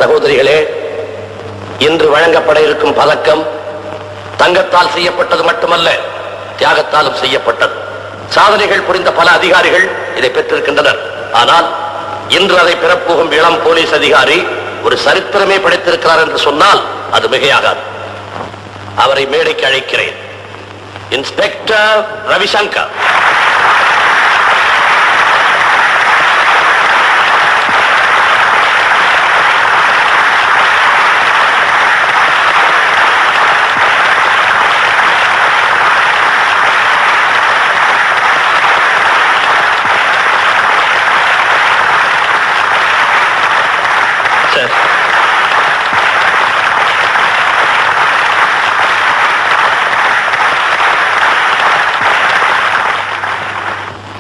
சகோதரிகளே, இன்று வழங்கப்பட இருக்கும் பதக்கம் தங்கத்தால் செய்யப்பட்டது மட்டுமல்ல, தியாகத்தாலும் செய்யப்பட்டது. சாதனைகள் புரிந்த பல அதிகாரிகள் இதை பெற்றிருக்கின்றனர். ஆனால் இன்று அதை பெறப்போகும் இளம் போலீஸ் அதிகாரி ஒரு சரித்திரமே படைத்திருக்கிறார் என்று சொன்னால் அது மிகையாகாது. அவரை மேடைக்கு அழைக்கிறேன். இன்ஸ்பெக்டர் ரவிசங்கர்.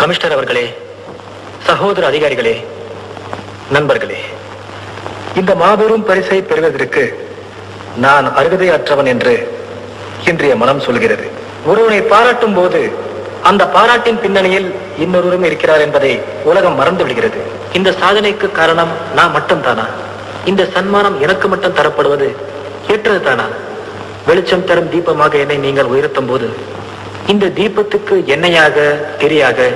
கமிஷனர் அவர்களே, சகோதர அதிகாரிகளே, நண்பர்களே, இந்த மாபெரும் பரிசை பெறுவதற்கு நான் அருகதையற்றவன் என்று இன்றைய மனம் சொல்கிறது. ஒருவனை பாராட்டும் போது அந்த பாராட்டின் பின்னணியில் இன்னொருவரும் இருக்கிறார் என்பதை உலகம் மறந்து விடுகிறது. இந்த சாதனைக்கு காரணம் நான் மட்டும்தானா? இந்த சன்மானம் எனக்கு மட்டும் தரப்படுவது ஏற்றது தானா? வெளிச்சம் தரும் தீபமாக என்னை நீங்கள் உயர்த்தும் போது இந்த தீபத்துக்கு எண்ணெயாக திரியாக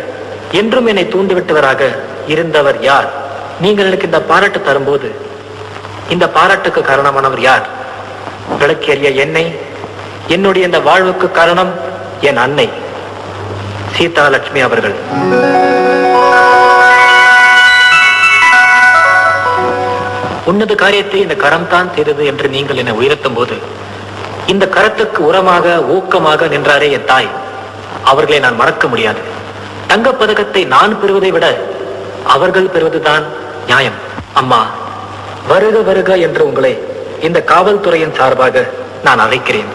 என்றும் என்னை தூண்டிவிட்டவராக இருந்தவர் யார்? நீங்கள் எனக்கு இந்த பாராட்டு தரும்போது இந்த பாராட்டுக்கு காரணமானவர் யார்? விளக்கேறிய எண்ணெய், என்னுடைய இந்த வாழ்வுக்கு காரணம் என் அன்னை சீதா லட்சுமி அவர்கள். உன்னத காரியத்தை இந்த கரம் தான் செய்தது என்று நீங்கள் என்னை உயர்த்தும் போது இந்த கரத்துக்கு உரமாக ஊக்கமாக நின்றாரே என் தாய், அவர்களை நான் மறக்க முடியாது. தங்கப் பதக்கத்தை நான் பெறுவதை விட அவர்கள் பெறுவதுதான் நியாயம். அம்மா, வருக வருக என்று உங்களை இந்த காவல்துறையின் சார்பாக நான் அழைக்கிறேன்.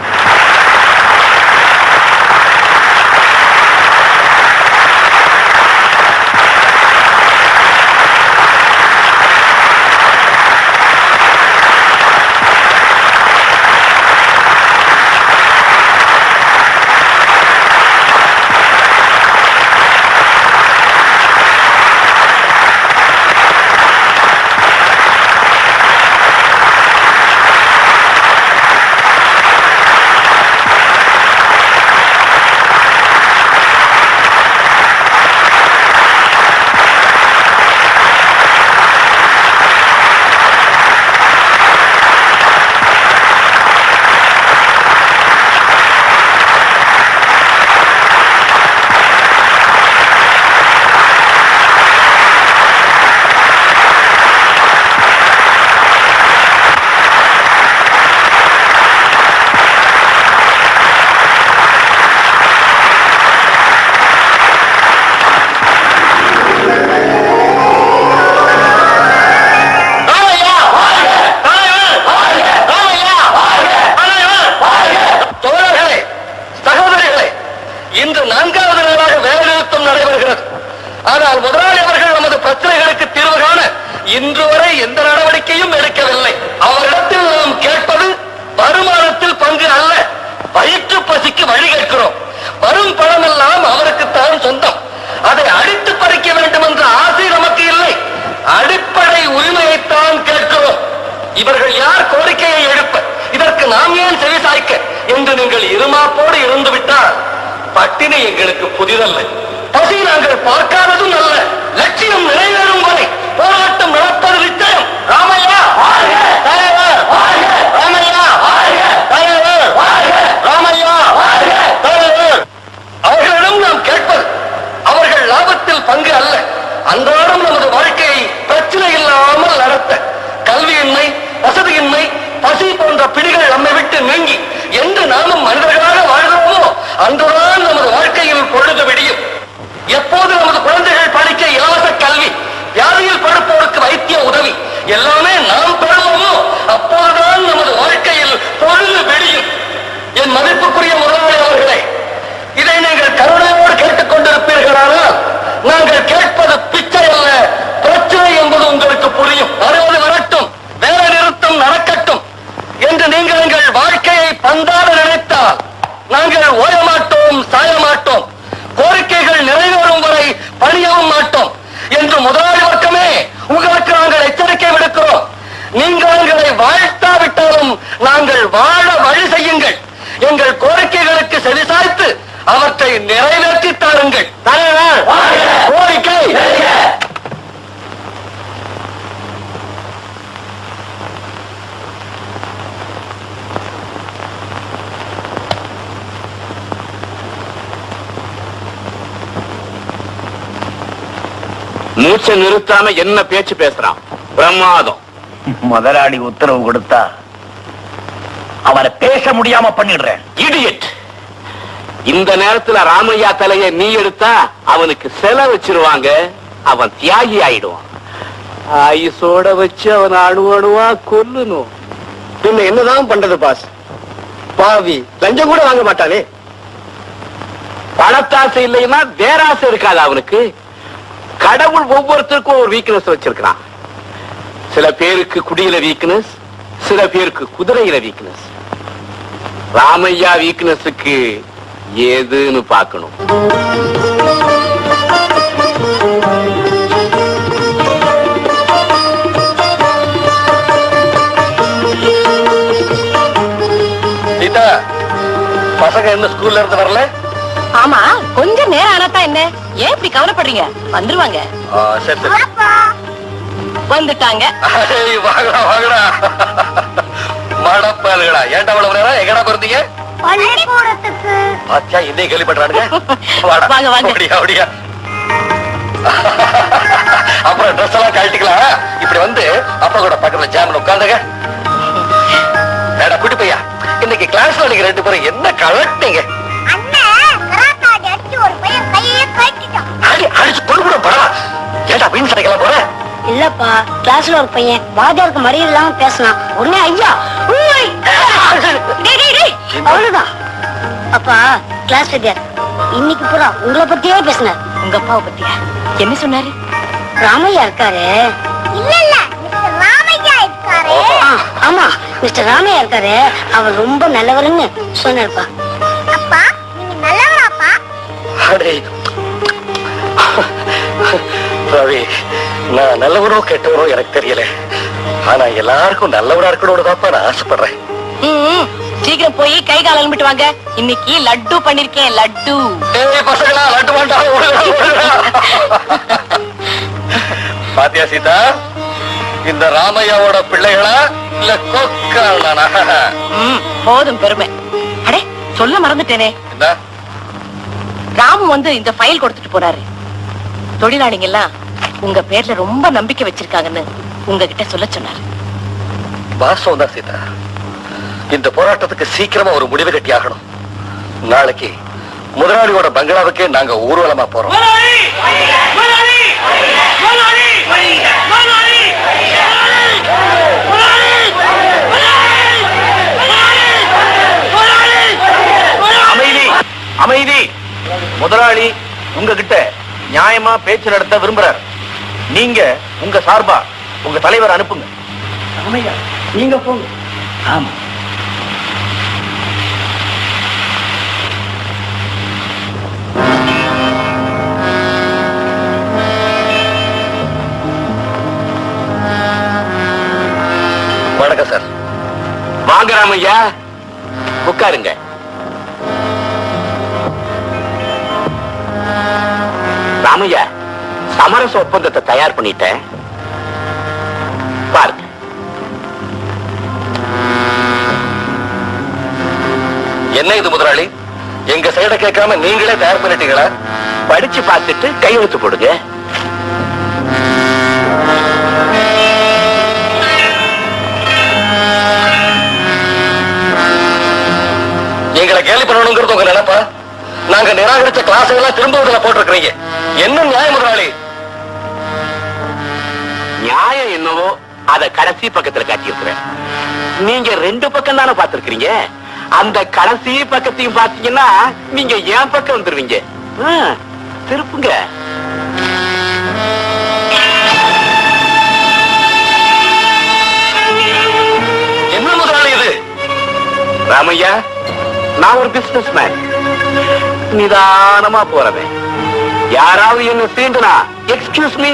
இன்று வரை எந்த நடவடிக்கையும் எடுக்கவில்லை. அவரிடத்தில் நாம் கேட்பது வருமானத்தில் பங்கு அல்ல, வயிற்று பசிக்கு வழி கேட்கிறோம். வரும் பணம் எல்லாம் அவருக்குத்தான் சொந்தம். அதை அடித்து பறிக்க வேண்டும் என்ற ஆசை நமக்கு இல்லை. அடிப்படை உரிமையைத்தான் கேட்கிறோம். இவர்கள் யார் கோரிக்கையை எழுப்ப, இதற்கு நாம் ஏன் செவிசாய்க்க என்று நீங்கள் இருமாப்போடு இருந்து விட்டால் பட்டினி எங்களுக்கு புதிதல்ல. பசி நாங்கள் பார்க்காததும் அல்ல. லட்சியம் நிறைவேறும் வரை போராட்டம் நடப்பது நிச்சயம். ராமையா தலைவர், ராமையா தலைவர், ராமையா தலைவர். அவர்களிடம் நாம் கேட்பது அவர்கள் லாபத்தில் பங்கு அல்ல, அன்றாடம் நமது வாழ்க்கையை பிரச்சனை இல்லாமல் நடத்த. கல்வியின்மை, வசதியின்மை, பசி போன்ற பிடிகள் நம்மை விட்டு நீங்கி என்று நாமும் மனிதர்களாக வாழ்கிறோமோ அன்றுதான் நமது வாழ்க்கையில் பொழுது விடியும். எப்போது நமது குழந்தைகள் படிக்க இலவச கல்வி, வியாதியில் படுப்போருக்கு வைத்திய உதவி எல்லாமே நாம் பெறுவோமோ அப்போதுதான் நமது வாழ்க்கையில் பொழுது விடியும். என் மதிப்புக்குரிய முதலாளி அவர்களே, இதை நீங்கள் கருணையோடு கேட்டுக் கொண்டிருப்பீர்களானால் நாங்கள் கேட்பது பிச்சை அல்ல, பிரச்சனை என்பது உங்களுக்கு புரியும். வருவது வரட்டும், வேலை நிறுத்தம் நடக்கட்டும் என்று நீங்கள் எங்கள் வாழ்க்கையை பந்தாட நினைத்தால் நாங்கள் ஓய மாட்டோம், சாய மாட்டோம். கோரிக்கைகள் நிறைவேறும் வரை பணியவும் மாட்டோம் என்று முதலாளி வர்க்கமே உங்களுக்கு நாங்கள் எச்சரிக்கை விடுக்கிறோம். அதை நிறைவேற்றி தாருங்கள். கோரிக்கை மூச்சை நிறுத்தாம என்ன பேச்சு பேசுறான்? பிரமாதம். முதலாளி உத்தரவு கொடுத்தா அவரை பேச முடியாம பண்ணிடுறேன். இடியட். இந்த நேரத்துல ராமையா தலையை நீ எடுத்தா அவனுக்கு செல வச்சிருவாங்க. அவன் தியாகி ஆயிடுவான். ஐசோட வச்சு அவன் அணுவா கொல்லணும். பின்ன என்னதான் பண்றது பாஸ்? பாவி லஞ்சம் கூட வாங்க மாட்டானே. பணத்தாசை இல்லைன்னா வேற ஆசை இருக்காது அவனுக்கு. கடவுள் ஒவ்வொருத்தருக்கும் ஒரு வீக்னஸ் வச்சிருக்கான். சில பேருக்கு குடியில வீக்னஸ், சில பேருக்கு குதிரையில வீக்னஸ். ராமையா வீக்னஸுக்கு ஏதுன்னு பார்க்கணும். சீதா, பசங்க என்ன ஸ்கூல்ல இருந்து வரல? ஆமா, கொஞ்சம் நேரம் ஆனாதான் என்ன? ஏன் இப்படி கவலைப்படுறீங்க? வந்துருவாங்க. சரி சரி. வந்துட்டாங்க. வாங்கடா வாங்கடா. மடப்பாளுகளா, ஏன்டா அவ்வளவு நேரம் எங்கடா போறீங்க? பள்ளிக்கூடத்துக்கு. பாத்தியா, இன்னைக்கு கேள்விப்படுறானுங்க. வாடா. வாங்க வாங்க. அப்படியா அப்படியா. அப்புறம் ட்ரெஸ் எல்லாம் கழட்டிக்கலாம். இப்படி வந்து அப்பா கூட பக்கத்துல ஜாமன் உட்காந்துங்க. குட்டி பையா, இன்னைக்கு கிளாஸ்ல நீங்க 2 பேரும் என்ன கலட்டிங்க? அடிச்சு கொண்டு கூட பரவா. ஏடா வீண் சடைக்கலாம் போற? இல்லப்பா, கிளாஸ்ல ஒரு பையன் வாத்தியாருக்கு மரியாதை இல்லாம பேசினான். உடனே ஐயா அவ்வளவுதான். அப்பா கிளாஸ் வாத்தியார் இன்னைக்கு பூரா உங்களை பத்தியே பேசினார். உங்க அப்பாவை பத்தியா? என்ன சொன்னாரு? ராமையா இருக்காரு. இல்ல இல்ல, மிஸ்டர் ராமையா இருக்காரு. ஆமா, மிஸ்டர் ராமையா இருக்காரு. அவர் ரொம்ப நல்லவருன்னு சொன்னாருப்பா. அப்பா நீங்க நல்லவராப்பா? அடே ரவி, நான் நல்லவரோ கெட்டவரோ எனக்கு தெரியல. ஆனா எல்லாருக்கும் நல்லவரா இருக்கணும்னு தான் நான் ஆசைப்படுறேன். சீக்கிரம் போய் கை கால் அலம்பிட்டு வாங்க. இன்னைக்கு லட்டு பண்ணிருக்கேன். லட்டு. பசங்களா, லட்டு வேண்டாம். பாத்தியா சீதா, இந்த ராமையாவோட பிள்ளைகளா இல்ல கொக்கானா? போதும் பெருமை. அடே சொல்ல மறந்துட்டேனே. ராமு வந்து இந்த ஃபைல் கொடுத்துட்டு போறாரு. தொழிலாளிங்க எல்லாம் உங்க பேர்ல ரொம்ப நம்பிக்கை வச்சிருக்காங்கன்னு உங்ககிட்ட சொல்ல சொன்னாரு. வாசம் தான் சீதா. இந்த போராட்டத்துக்கு சீக்கிரமா ஒரு முடிவு கட்டி ஆகணும். நாளைக்கு முதலாளியோட பங்களாவுக்கே நாங்க ஊர்வலமா போறோம். அமைதி அமைதி. முதலாளி உங்ககிட்ட நியாயமா பேச்சு நடத்த விரும்புறார். நீங்க உங்க சார்பா உங்க தலைவர் அனுப்புங்க. நீங்க போங்க. ஆமா. வணக்கம் சார். வாங்க ராமையா, உட்காருங்க. ராமையா, சமரச ஒப்பந்தத்தை தயார் பண்ணிட்டேன். பாருங்க. என்ன இது முதலாளி, எங்க சைட கேட்காம நீங்களே தயார் பண்ணிட்டீங்களா? படிச்சு பார்த்துட்டு கையெழுத்து போடுங்க. எங்களை கேள்வி பண்ணணுங்கிறது உங்க நினைப்பா? நாங்க நிராகரிச்ச கிளாஸ் எல்லாம் திரும்ப இதுல போட்டிருக்கிறீங்க. என்ன நியாயம் முதலாளி? நியாயம் என்னவோ அத கடைசி பக்கத்துல காட்டியிருக்கிறேன். நீங்க 2 பக்கம் தானே பார்த்திருக்கிறீங்க. அந்த கடைசி பக்கத்தையும் பாத்தீங்கன்னா நீங்க என் பக்கம் வந்துருவீங்க. திருப்புங்க. என்ன முதலாளி இது? ராமையா, நான் ஒரு பிசினஸ் மேன். நிதானமா போறவன். யாராவது என்ன சீண்டுனா எக்ஸ்கியூஸ் மீ,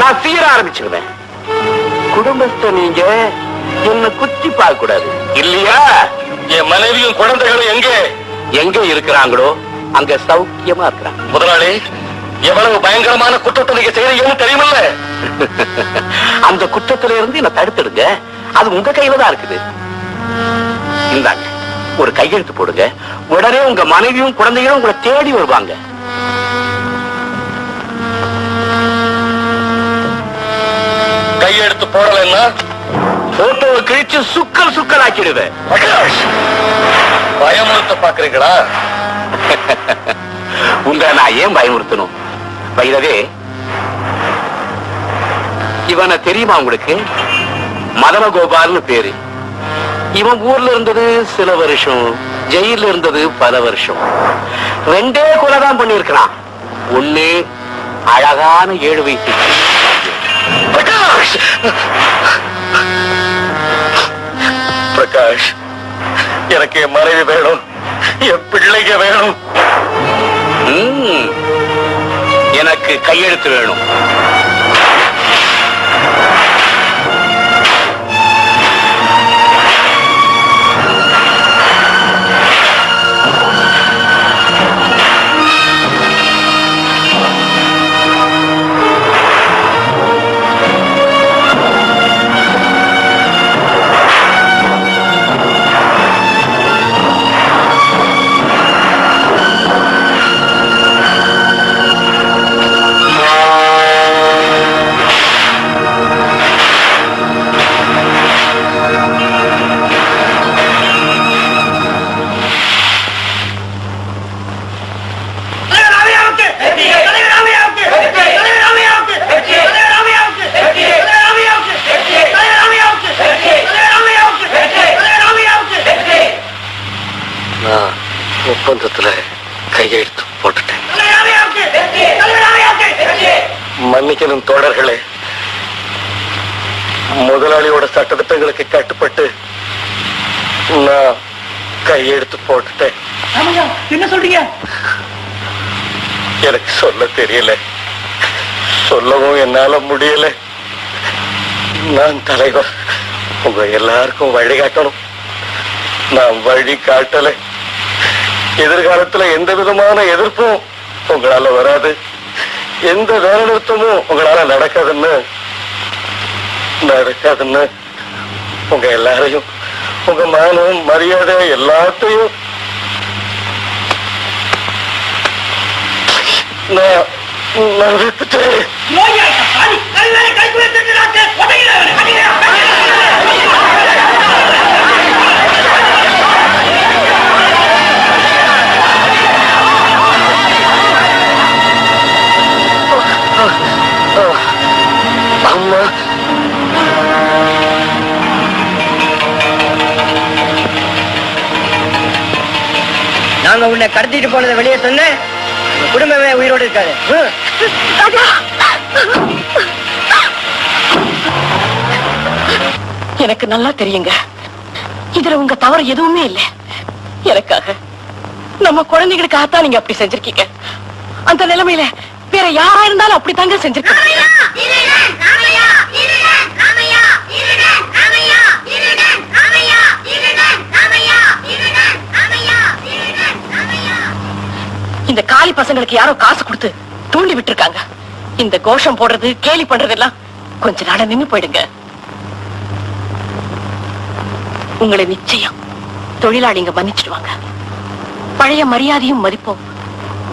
நான் சீர ஆரம்பிச்சிருவேன். குடும்பஸ்த நீங்க என்ன குத்தி பார்க்க கூடாது இல்லையா? என் மனைவியும் குழந்தைகளும் எங்க எங்க இருக்கிறாங்களோ அங்க சௌக்கியமா இருக்கிறான். முதலாளி, எவ்வளவு பயங்கரமான குற்றத்தை நீங்க செய்யறீங்கன்னு தெரியுமில்ல? அந்த குற்றத்துல இருந்து என்ன தடுத்துடுங்க, அது உங்க கையில தான் இருக்குது. இந்தாங்க, ஒரு கையெழுத்து போடுங்க, உடனே உங்க மனைவியும் குழந்தைகளும் உங்களை தேடி வருவாங்க. கையெழுத்து போடலன்னா போட்டோவை கிழிச்சு சுக்கல் சுக்கல் ஆக்கிடுவேன். பயமுறுத்த பாக்குறீங்களா? உங்களை நான் ஏன் பயமுறுத்தணும்? வைரவே, இவனை தெரியுமா உங்களுக்கு? மதன கோபால்னு பேரு. இவன் ஊர்ல இருந்தது சில வருஷம், ஜெயில இருந்தது பல வருஷம். 2 கொலைதான் பண்ணிருக்கிறான். ஒண்ணு அழகான 7 வயசு. பிரகாஷ், எனக்கு என் மனைவி வேணும், என் பிள்ளைங்க வேணும். எனக்கு கையெழுத்து வேணும். ஒப்பந்தத்துல கையெழுத்து போட்டுட்டேன். மன்னிக்கணும் தோழர்களே, முதலாளியோட சட்டத்திட்டங்களுக்கு கட்டுப்பட்டு நான் கையெழுத்து போட்டுட்டேன். என்ன சொல்றீங்க? எனக்கு சொல்ல தெரியல, சொல்லவும் என்னால முடியல. நான் தலைவர், உங்க எல்லாருக்கும் வழிகாட்டணும். நான் வழி காட்டல. எதிர்காலத்துல எந்த விதமான எதிர்ப்பும் உங்களால வராது, எந்த வேலை நிறுத்தமும் உங்களால நடக்காதுன்னு உங்க எல்லாரையும், உங்க மானம் மரியாதை எல்லாத்தையும் நான் விட்டுட்டேன். அம்மா, நாங்க உன்னை கடத்திட்டு போனதை வெளியே சொன்ன குடும்பமே உயிரோடு இருக்காது. எனக்கு நல்லா தெரியுங்க, இதுல உங்க தவறு எதுவுமே இல்லை. எனக்காக, நம்ம குழந்தைகளுக்காகத்தான் நீங்க அப்படி செஞ்சிருக்கீங்க. அந்த நிலைமையில வேற யாரா இருந்தாலும் அப்படித்தாங்க செஞ்சிருக்கீங்க. இந்த காலி பசங்களுக்கு யாரோ காசு கொடுத்து தூண்டி விட்டு இருக்காங்க. இந்த கோஷம் போடுறது, கேலி பண்றதெல்லாம் கொஞ்ச நாள நின்னு போயிடுங்க. உங்களை நிச்சயம் தொழிலாளிங்க மன்னிச்சிடுவாங்க. பழைய மரியாதையும் மதிப்பும்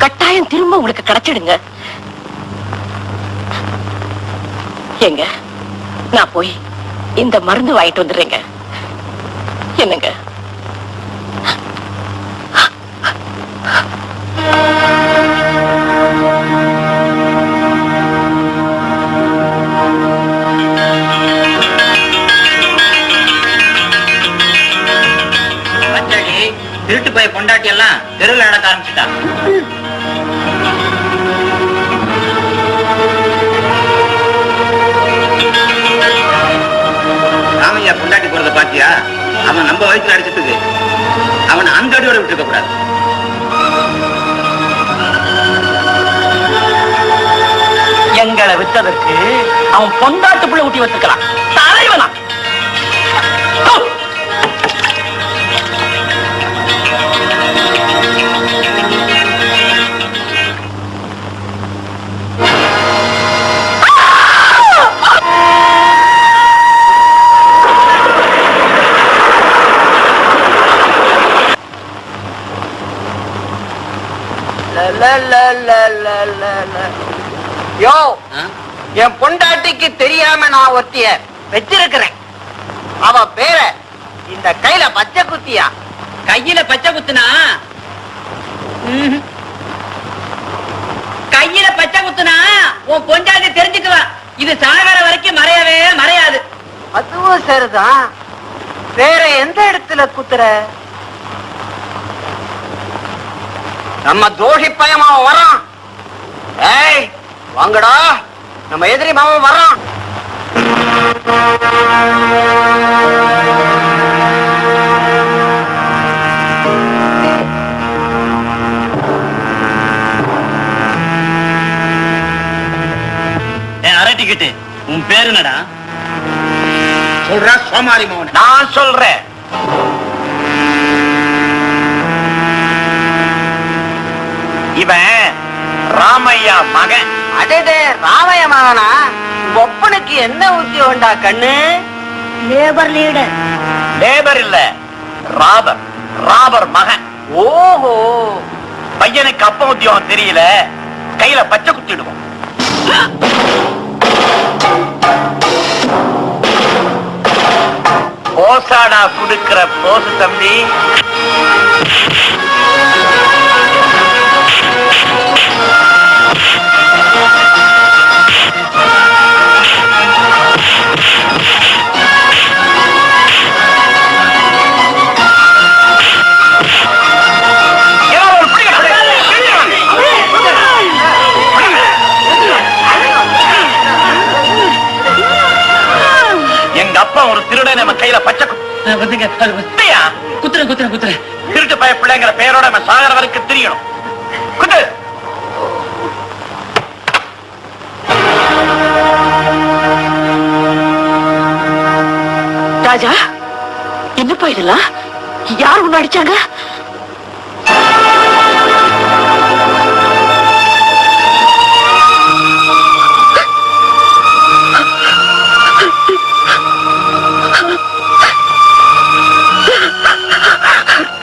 கட்டாயம் திரும்ப உங்களுக்கு கிடைச்சிடுங்க. ஏங்க, நான் போய் இந்த மருந்து வாங்கிட்டு வந்துடுறேங்க. என்னங்க? திருட்டு போய் பொண்டாட்டி எல்லாம் தெருவில் நடக்க ஆரம்பிச்சுட்டா. ராமையா பொண்டாட்டி போறத பாத்தியா? அவன் நம்ம வயிற்றுல அடிச்சதுக்கு அவன் அந்த அடியோட விட்டுருக்க கூடாது. எங்களை விட்டதற்கு அவன் பொண்டாட்டுக்குள்ள ஊட்டி வச்சிருக்கலாம். தலைவனா யோ, என் பொண்டாட்டிக்கு தெரியாம நான் ஒருத்திய வச்சிருக்கிறேன். அவ பேர இந்த கையில பச்சை குத்தியா? கையில பச்சை குத்துனா கையில பச்சை குத்துனா உன் பொண்டாட்டி தெரிஞ்சுக்குவா. இது சாகர வரைக்கும் மறையவே மறையாது. அதுவும் சரிதான். வேற எந்த இடத்துல குத்துற? நம்ம தோஷி பயமா வரான். ஏய் வாங்கடா, நம்ம எதிரி மாமா வரான். அரட்டிக்கிட்டு உன் பேரு என்னடா? சொல்ற சோமாரி மோகன். நான் சொல்றேன். இவன் ராமையா மகன். அடே ராமைய மகனா? ஒப்பனுக்கு என்ன உத்தியோகம்டா கண்ணு? Labour leader. லேபர் இல்ல, ராபர். ராபர் மகன். ஓஹோ, பையனுக்கு அப்ப உத்தியோகம் தெரியல, கையில பச்சை குத்திடுவோம். போசாடா குடுக்கிற போசு தம்பி. எங்க அப்பா ஒரு திருடன் நம்ம கையில பச்சை குத்துற திருட்டு பய பிள்ளைங்கிற பெயரோட நம்ம சாகர வரைக்கும் தெரியணும். குத்து. ராஜா, என்னப்பா இதெல்லாம்? யார் உன்னை அடிச்சாங்க?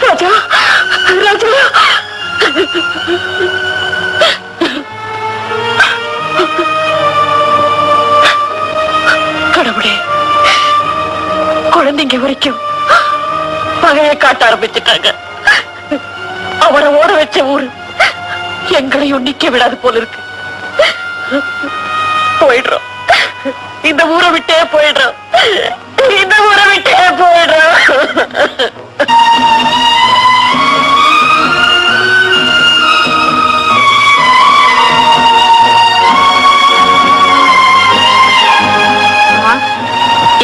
ராஜா, ராஜா, கடவுளே, குழந்தைங்க வரைக்கும் பகையை காட்ட ஆரம்பிச்சுட்டாங்க. அவரை ஓட வச்ச ஊரு எங்களையும் நிக்க விடாது போல இருக்கு. போயிடுறோம், இந்த ஊரை விட்டே போயிடுறோம், இந்த ஊரை விட்டே போயிடுறோம்.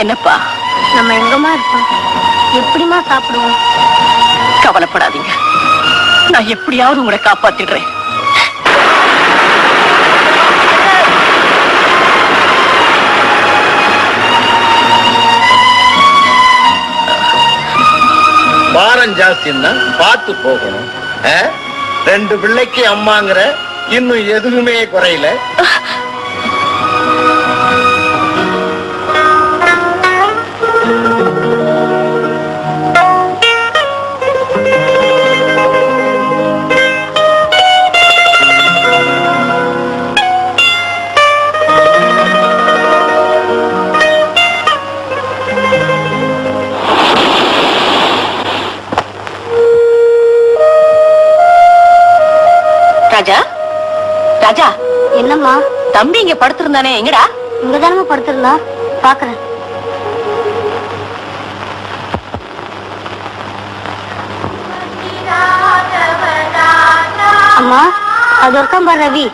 என்னப்பா, நம்ம எங்கம்மா இருப்போம்? எப்படிமா சாப்பிடுவோம்? கவலைப்படாதீங்க, நான் எப்படியாவது உங்களை காப்பாத்திடுறேன். பாரம் ஜாஸ்தின்னா பார்த்து போகணும். 2 பிள்ளைக்கு அம்மாங்கிற, இன்னும் எதுவுமே குறையல. ராஜா, ராஜா, என்னம்மா? தம்பி இங்க படுத்திருந்தானே, எங்கடா? இங்கதானமா படுத்திருந்தா, பாக்குறேன். அம்மா, அது இருக்கான் பாரு ரவி.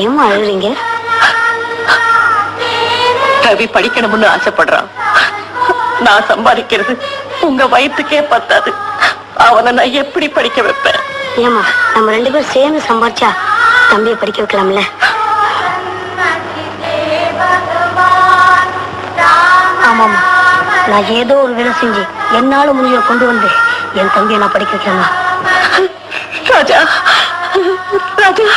ஏமா அழுறீங்க? ரவி படிக்கணும்னு ஆசைப்படுறான். நான் சம்பாதிக்கிறது உங்க வயிற்றுக்கே பத்தாது. அவனை நான் எப்படி படிக்க வைப்பேன்? ஏமா, நம்ம 2 பேரும் சேர்ந்து சம்பாதிச்சா தம்பியை படிக்க வைக்கலாம்ல? ஆமாமா, நான் ஏதோ ஒரு வேலை செஞ்சு என்னால முடிஞ்ச கொண்டு வந்து என் தம்பியை நான் படிக்க வைக்கலாமா? Raja, Raja.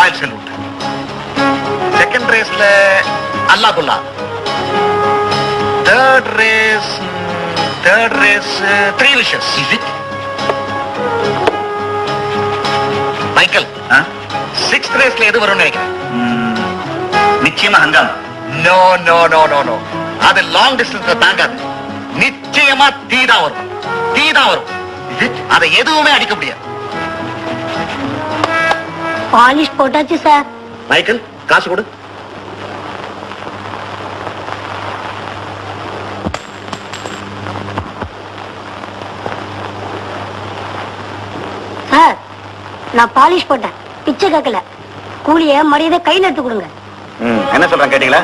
Royal salute. Second ரேஸ்ல அல்லாஹுல்லா. Third race three wishes. Michael, sixth ரேஸ்ல எது வரும்னு நினைக்கிறேன்? நிச்சயமா ஹங்காம். No no no no no, அது லாங் டிஸ்டன்ஸ்ல தாங்காது. நிச்சயமா தீதான் வரும். அதை எதுவுமே அடிக்க முடியாது. பாலிஷ் போட்டாச்சு சார். மைக்கேல், காசு கொடு. சார், நான் பாலிஷ் போட்டேன், பிச்சை கேட்கல. கூலிய மரியாதை கையில எடுத்து கொடுங்க. என்ன சொல்றான் கேட்டீங்களா?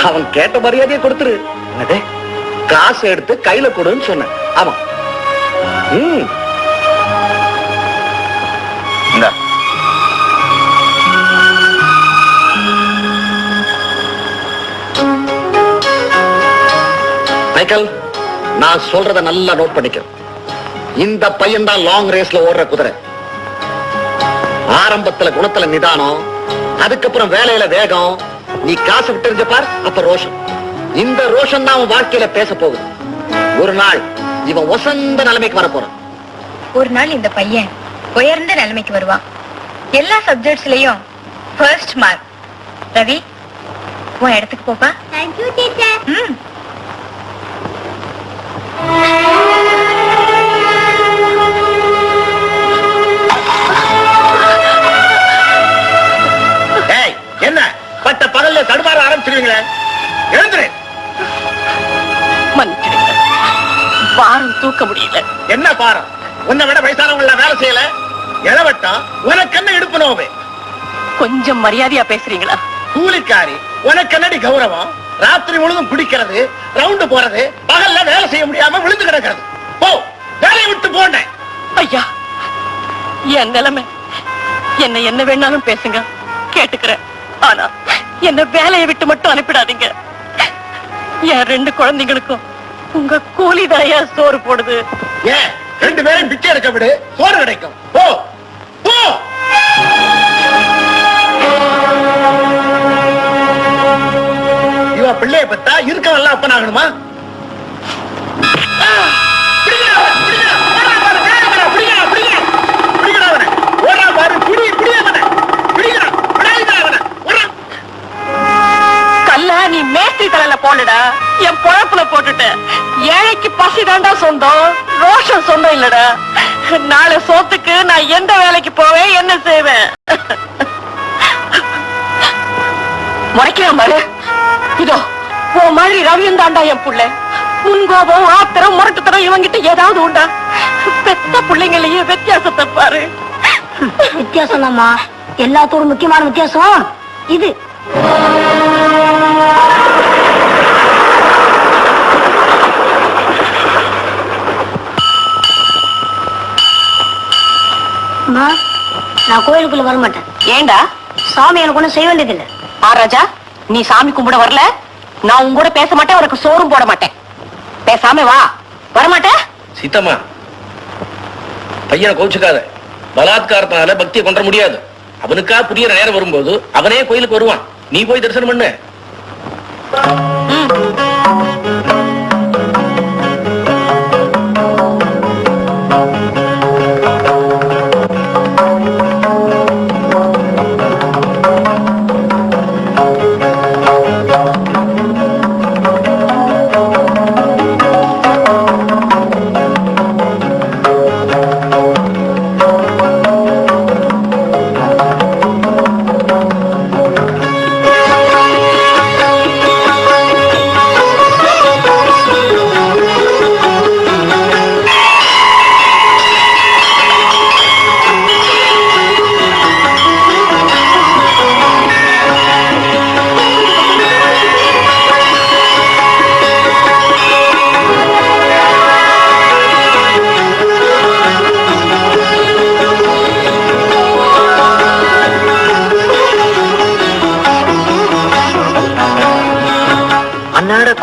அவன் கேட்ட மரியாதையை கொடுத்துரு. என்னது? காசு எடுத்து கையில கொடுன்னு சொன்னேன். ஆமா. இந்த மைக்கேல், நான் சொல்றத நல்லா நோட் பண்ணிக்க. இந்த பையன் தான் லாங் ரேஸ்ல ஓடுற குதிரை. ஆரம்பத்துல குணத்துல நிதானம், அதுக்கப்புறம் வேலையில வேகம். நீ காசு விட்டு எறிஞ்ச பார், அப்ப ரோஷன். இந்த ரோஷன் தான் அவன் வாழ்க்கையில பேச போகுது. ஒரு நாள் இவன் வசந்த நிலைமைக்கு வர போறான். ஒரு நாள் இந்த பையன் உயர்ந்த நிலைமைக்கு வருவான். எல்லா சப்ஜெக்ட்ஸ்லயும் ஃபர்ஸ்ட் மார்க். ரவி, உன் இடத்துக்கு போப்பா. Thank you teacher. ஏய், என்ன பட்ட பகல்ல தடுமாற ஆரம்பிச்சிருவீங்களே? எழுந்துரு. மன்னிச்சிடுங்க, பாரம் தூக்க முடியல. என்ன பாரம்? உன்னை விட வயசானவங்கள வேலை செய்யல. எழவட்டா உனக்கு என்ன இடுப்பு நோவே? கொஞ்சம் மரியாதையா பேசுறீங்களா? கூலிக்காரி, உனக்கு என்னடி கௌரவம்? ராத்திரி முழுதும் குடிக்கிறது, ரவுண்டு போறது, பகல்ல வேலை செய்ய முடியாம விழுந்து கிடக்கிறது. போ, வேலையை விட்டு போனேன். ஐயா, என் நிலைமை, என்ன வேணாலும் பேசுங்க, கேட்டுக்கிறேன். ஆனா என்ன வேலையை விட்டு மட்டும் அனுப்பிடாதீங்க. என் 2 குழந்தைங்களுக்கும் உங்க கூலிதாயா சோறு போடுது. ஏன் 2 பேரும் பிச்சை எடுக்க விடு, சோறு கிடைக்கும். போ போ. இவ பிள்ளைய பத்தா இருக்கவெல்லாம் அப்பன் ஆகணுமா? கல்ல நீ மேஸ்திரி தலையில போடுடா, என் பொழப்புல போட்டுட்ட. ஏழைக்கு பசி தாண்டா சொந்தம், ரோஷம் சொந்தம் இல்லடா. நாளை சோத்துக்கு நான் எந்த வேலைக்கு போவேன், என்ன செய்வேன்? முறைக்கிறேன் பாரு. இதோ உன் மாதிரி ரவியும் தாண்டா என் புள்ள. முன்கோபம், ஆத்திரம், முரட்டுத்தனம் இவங்கிட்ட ஏதாவது உண்டா? பெத்த பிள்ளைங்களையே வித்தியாசத்தை பாரு. வித்தியாசம் தான்மா, எல்லாத்தோடும் முக்கியமான வித்தியாசம் இது. நான் கோயிலுக்குள்ள வர மாட்டேன். ஏண்டா? சாமி எனக்கு ஒண்ணும் செய்ய வேண்டியதில்லை. ராஜா, நீ சாமி கும்பிட வரல, நான் உங்க கூட பேச மாட்டேன், உனக்கு சோறும் போட மாட்டேன். பேசாம வா. வரமாட்டேன். சீத்தம்மா, பையனை கோச்சுக்காத. பலாத்காரத்தினால பக்தியை கொண்ட முடியாது. அவனுக்கா புரிய நேரம் வரும்போது அவனே கோயிலுக்கு வருவான். நீ போய் தரிசனம் பண்ணு.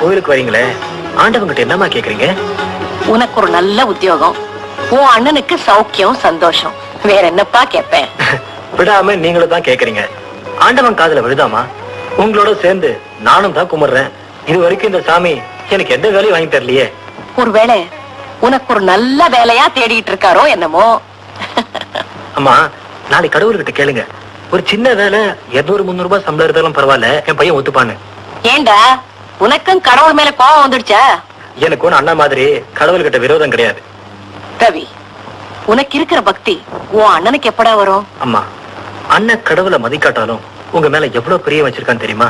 கோயிலுக்கு வரீங்களே, ஆண்டவங்கிட்ட என்னமா கேக்குறீங்க? உனக்கு ஒரு நல்ல உத்தியோகம், உன் அண்ணனுக்கு சௌக்கியம், சந்தோஷம். வேற என்னப்பா கேட்பேன்? விடாம நீங்களும் தான் கேக்குறீங்க. ஆண்டவன் காதுல விழுதாமா? உங்களோட சேர்ந்து நானும் தான் கும்பிடுறேன். இது வரைக்கும் இந்த சாமி எனக்கு எந்த வேலையும் வாங்கி தரலையே. ஒருவேளை உனக்கு ஒரு நல்ல வேலையா தேடிட்டு இருக்காரோ என்னமோ. அம்மா, நாளைக்கு கடவுள்கிட்ட கேளுங்க. ஒரு சின்ன வேலை 200-300 ரூபாய் சம்பளம் இருந்தாலும் பரவாயில்ல, என் பையன் ஒத்துப்பான்னு. ஏண்டா உனக்கும் கடவுள் மேல கோவம் வந்துடுச்சா? எனக்கு ஒண்ணு அண்ணா மாதிரி கடவுள்கிட்ட விரோதம் கிடையாது. ரவி, உனக்கு இருக்கிற பக்தி உன் அண்ணனுக்கு எப்படா வரும்? அம்மா, அண்ணன் கடவுளை மதிக்காட்டாலும் உங்க மேல எவ்வளவு பிரியம் வச்சிருக்கான்னு தெரியுமா?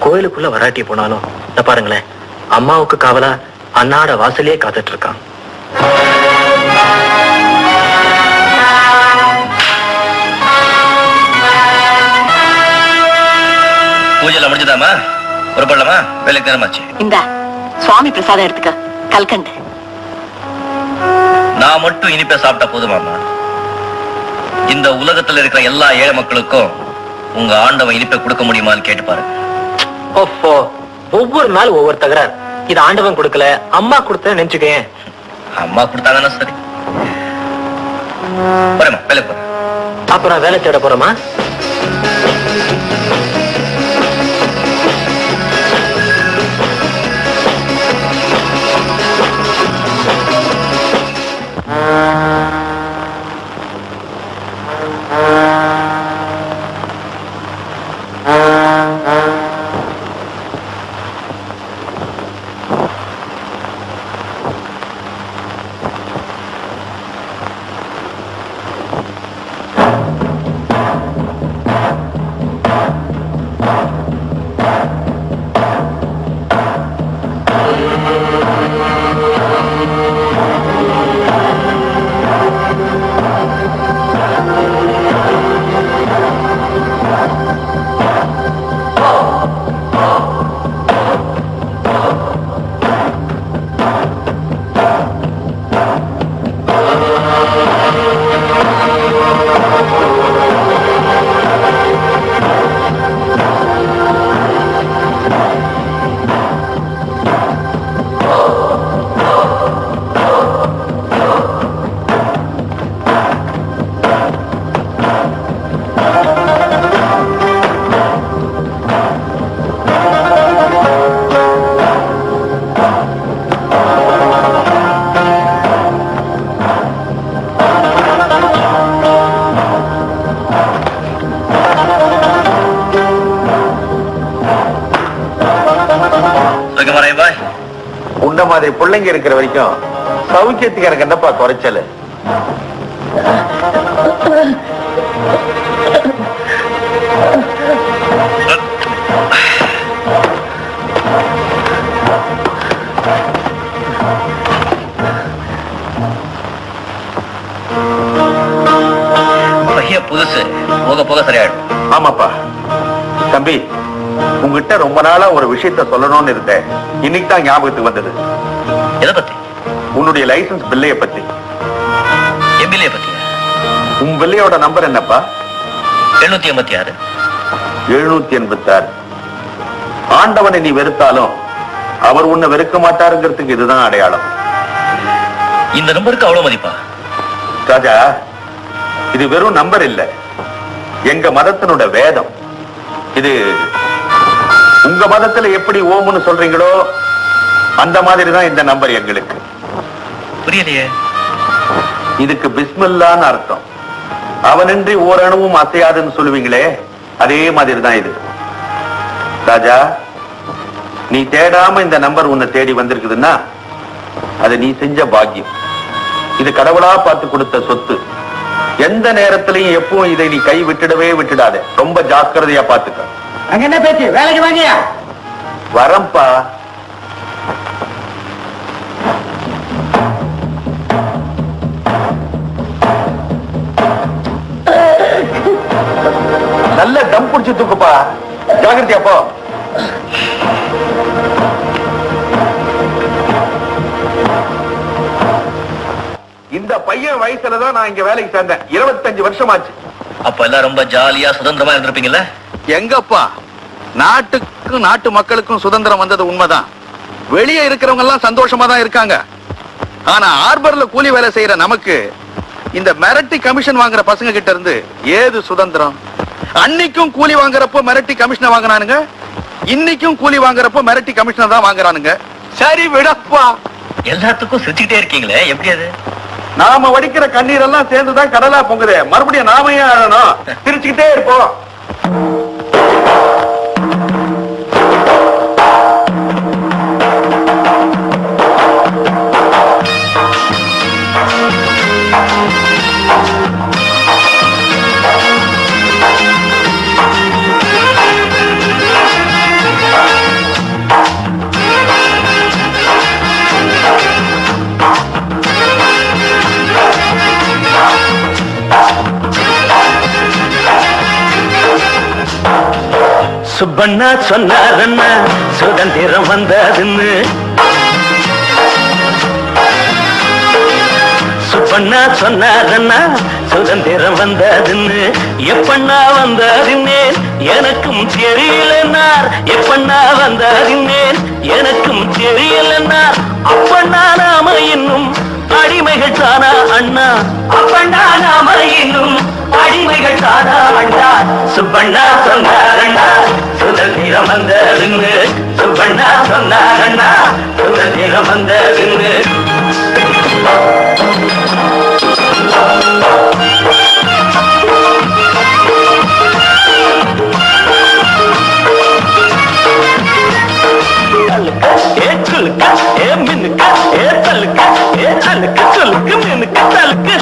கோயிலுக்குள்ள வராட்டி போனாலும் இந்த பாருங்களேன், அம்மாவுக்கு காவலா அண்ணாட வாசலையே காத்துட்டு இருக்கான். பூஜைல முடிஞ்சதாமா? ஒரு பள்ளமா? வேலைக்கு நேரமாச்சு. இந்த சுவாமி பிரசாதம் எடுத்துக்க. கல்கண்டு. நான் மட்டும் இனிப்பே சாப்பிட்டா போதுமாமா? இந்த உலகத்துல இருக்கிற எல்லா ஏழை மக்களுக்கும் உங்க ஆண்டவன் இனிப்பை கொடுக்க முடியுமான்னு கேட்டு பாருங்க. ஓஹோ, ஒவ்வொரு நாள் ஒவ்வொரு தகராறு. இது ஆண்டவன் கொடுக்கல, அம்மா கொடுத்த நினைச்சுக்கேன். அம்மா கொடுத்தாங்கன்னா சரி. போறேம்மா, வேலைக்கு போறேன். அப்புறம் வேலை தேட போறோமா? உன்ன மாதிரி பிள்ளைங்க இருக்கிற வரைக்கும் சௌக்கியத்துக்கு எனக்கு என்னப்பா குறைச்சல்? புதுசு போக போக சரியாயிடும். ஆமாப்பா தம்பி, உங்ககிட்ட ரொம்ப நாளா ஒரு விஷயத்த சொல்லணும்னு இருந்தேன். இன்னைக்கு தான் ஞாபகத்துக்கு வந்தது. எதை பத்தி? உன்னுடைய லைசன்ஸ் பில்லைய பத்தி. என் பில்லைய பத்தி? உன் பில்லையோட நம்பர் என்னப்பா? 786. 786. ஆண்டவனை நீ வெறுத்தாலும் அவர் உன்னை வெறுக்க மாட்டாருங்கிறதுக்கு இதுதான் அடையாளம். இந்த நம்பருக்கு அவ்வளவு மதிப்பா? ராஜா, இது வெறும் நம்பர் இல்ல, எங்க மதத்தினோட வேதம். இது உங்க மதத்துல எப்படி ஓம்னு சொல்றீங்களோ அந்த மாதிரி தான் இந்த நம்பர் எங்களுக்கு. புரியலையே. இதுக்கு பிஸ்மில்லான்னு அர்த்தம். அவனின்றி ஓரணுவும் அசையாதுன்னு சொல்லுவீங்களே, அதே மாதிரி தான் இது. ராஜா, நீ தேடாம இந்த நம்பர் உன்னை தேடி வந்திருக்குதுன்னா அது நீ செஞ்ச பாக்கியம். இது கடவுளா பார்த்து கொடுத்த சொத்து. எந்த நேரத்திலையும் எப்பவும் இதை நீ கை விட்டுடவே விட்டுடாத. ரொம்ப ஜாக்கிரதையா பாத்துக்க. அங்க என்ன பேச்சு? வேலைக்கு வாங்கியா? வரம்பா. நல்ல தம் புடிச்சு தூக்குப்பா. ஜாகிரதையா போ. இந்த பையன் வயசுலதான் நான் இங்க வேலைக்கு சேர்ந்தேன். 25 வருஷம் ஆச்சு. அப்ப எல்லாம் ரொம்ப ஜாலியா சுதந்திரமா இருந்திருப்பீங்கல்ல? எங்கப்பா, நாட்டுக்கும் நாட்டு மக்களுக்கும் சுதந்திரம் வந்தது உண்மைதான். வெளியே இருக்கிறவங்க எல்லாம் சந்தோஷமா தான் இருக்காங்க. ஆனா ஹார்பர்ல கூலி வேலை செய்யற நமக்கு இந்த மிரட்டி கமிஷன் வாங்குற பசங்க கிட்ட இருந்து ஏது சுதந்திரம்? அன்னைக்கும் கூலி வாங்குறப்போ மிரட்டி கமிஷன் வாங்கினானுங்க, இன்னைக்கும் கூலி வாங்குறப்போ மிரட்டி கமிஷன் தான் வாங்குறானுங்க. சரி விடப்பா. எல்லாத்துக்கும் சிரிச்சுக்கிட்டே இருக்கீங்களே, எப்படி அது? நாம வடிக்கிற கண்ணீர் எல்லாம் சேர்ந்துதான் கடலா பொங்குது. மறுபடியும் நாம ஏன் ஆடணும்? சிரிச்சுக்கிட்டே இருப்போம். சுப்பண்ணா சொன்னாரண்ணா சுதந்திரம் வந்ததுன்னு, சுப்பண்ணா சொன்னாரண்ணா சுதந்திரம் வந்ததுன்னு, எப்பண்ணா வந்ததுன்னு எனக்கும் தெரியலன்னார், எப்பண்ணா வந்ததுன்னு எனக்கும் தெரியலன்னார். அப்பண்ணா நாம இன்னும் அடிமைகள் தானா அண்ணா, அப்பண்ணா நாம இன்னும் அடிமைகள் தானா அண்ணா. சுப்பண்ணா சொன்னாரண்ணா சுதந்திரம் வந்ததுன்னு, சுப்பண்ணா சொன்னாரண்ணா சுதந்திரம் வந்ததுன்னு. ஏ சுலுக்க ஏ மினுக்க ஏ தலுக்க ஏ அலுக்க சுலுக்கு மினுக்க தலுக்கு.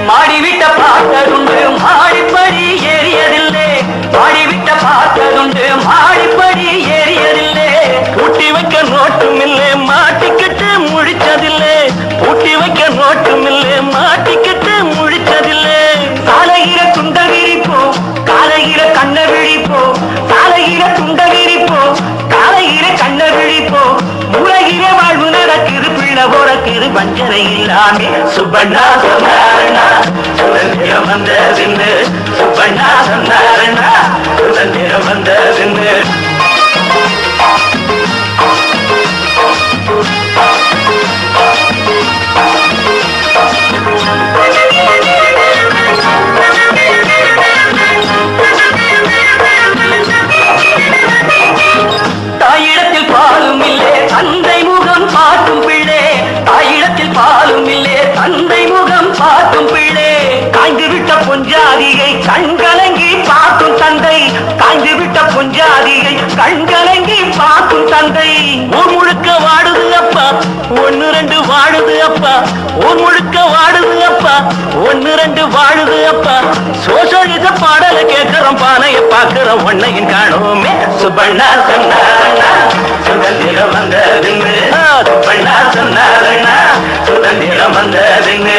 மாடிவிட்ட பார்த்ததுண்டு மாடிப்படி ஏறியதில்லை, மாடிவிட்ட பார்த்ததுண்டு மாடிப்படி ஏறியதில்லை. பூட்டி வைக்க நோட்டும் இல்லை மாட்டிக்கிட்டு முழிச்சதில்லை, பூட்டி வைக்க நோட்டும் இல்லை மாட்டிக்கிட்டு முழிச்சதில்லை. காலையில துண்ட விரிப்போம் காலையில கண்ண விழிப்போம், காலையில துண்ட விரிப்போம் காலையில கண்ண விழிப்போம். மூளையில வாழ்வு நடக்குது பிள்ளை போறக்குது வஞ்சனை இல்லாமே. சுப்பண்ணா சொன்னாரண்ணா சுதந்திரம் வந்ததுன்னு, சுப்பண்ணா சொன்னாரண்ணா சுதந்திரம் வந்ததுன்னு. தாயிடத்தில் பாலும் இல்லே தந்தை முகம் பார்க்கும் பிள்ளை, தாயிடத்தில் பாலும் இல்லே தந்தை முகம் பார்க்கும் பிள்ளை. காய்ந்து விட்ட பொஞ்சாதியை கண்கலங்கி பார்க்கும் தந்தை, காய்ந்து விட்ட பொஞ்சாதியை கண்கலங்கி பார்க்கும் தந்தை. ஊர் முழுக்க வாடுது அப்பா ஒன்னு ரெண்டு வாழுது அப்பா, ஊர் முழுக்க வாடுது அப்பா ஒன்னு ரெண்டு வாழுது அப்பா. சோசலிச பாடல கேட்கிறோம் பானைய பாக்குறோம் ஒன்னையும் காணோமே. சுப்பண்ணா சொன்னாரண்ணா சுதந்திரம் வந்ததுன்னு, சுப்பண்ணா சொன்னாரண்ணா சுதந்திரம் வந்ததுன்னு.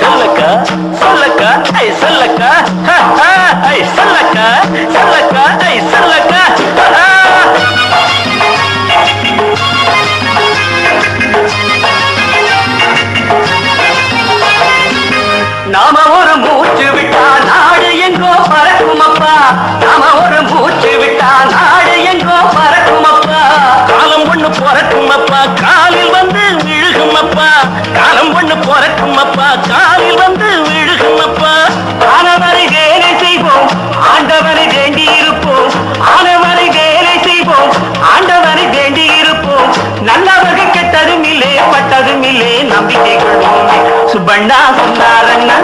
சொல்லக்கா சொல்லக்கா ஐ சொல்லக்கா ஐ சொல்லக்கா சொல்லக்கா ஐ சொல்லக்கா. நாம ஒரு மூச்சு விட்டா நாடு எங்கோ பறக்கும் அப்பா, நாம ஒரு மூச்சு விட்டா நாடு எங்கோ பறக்கும் அப்பா. காலம் ஒண்ணு பிறக்கும் அப்பா காலில் வந்து விழுகும் அப்பா, காலம் ஒண்ணு பிறக்கும் அப்பா காலில் வந்து விழுகும் அப்பா. ஆனவரை வேலை செய்வோம் ஆண்டவரை வேண்டி இருப்போம், ஆனவரை வேலை செய்வோம் ஆண்டவரை வேண்டி இருப்போம். நல்லவர்கள் கெட்டதும் இல்லே பட்டதும் இல்லே நம்பிக்கை கொள்வோமே. சுப்பண்ணா சொன்னாரண்ணா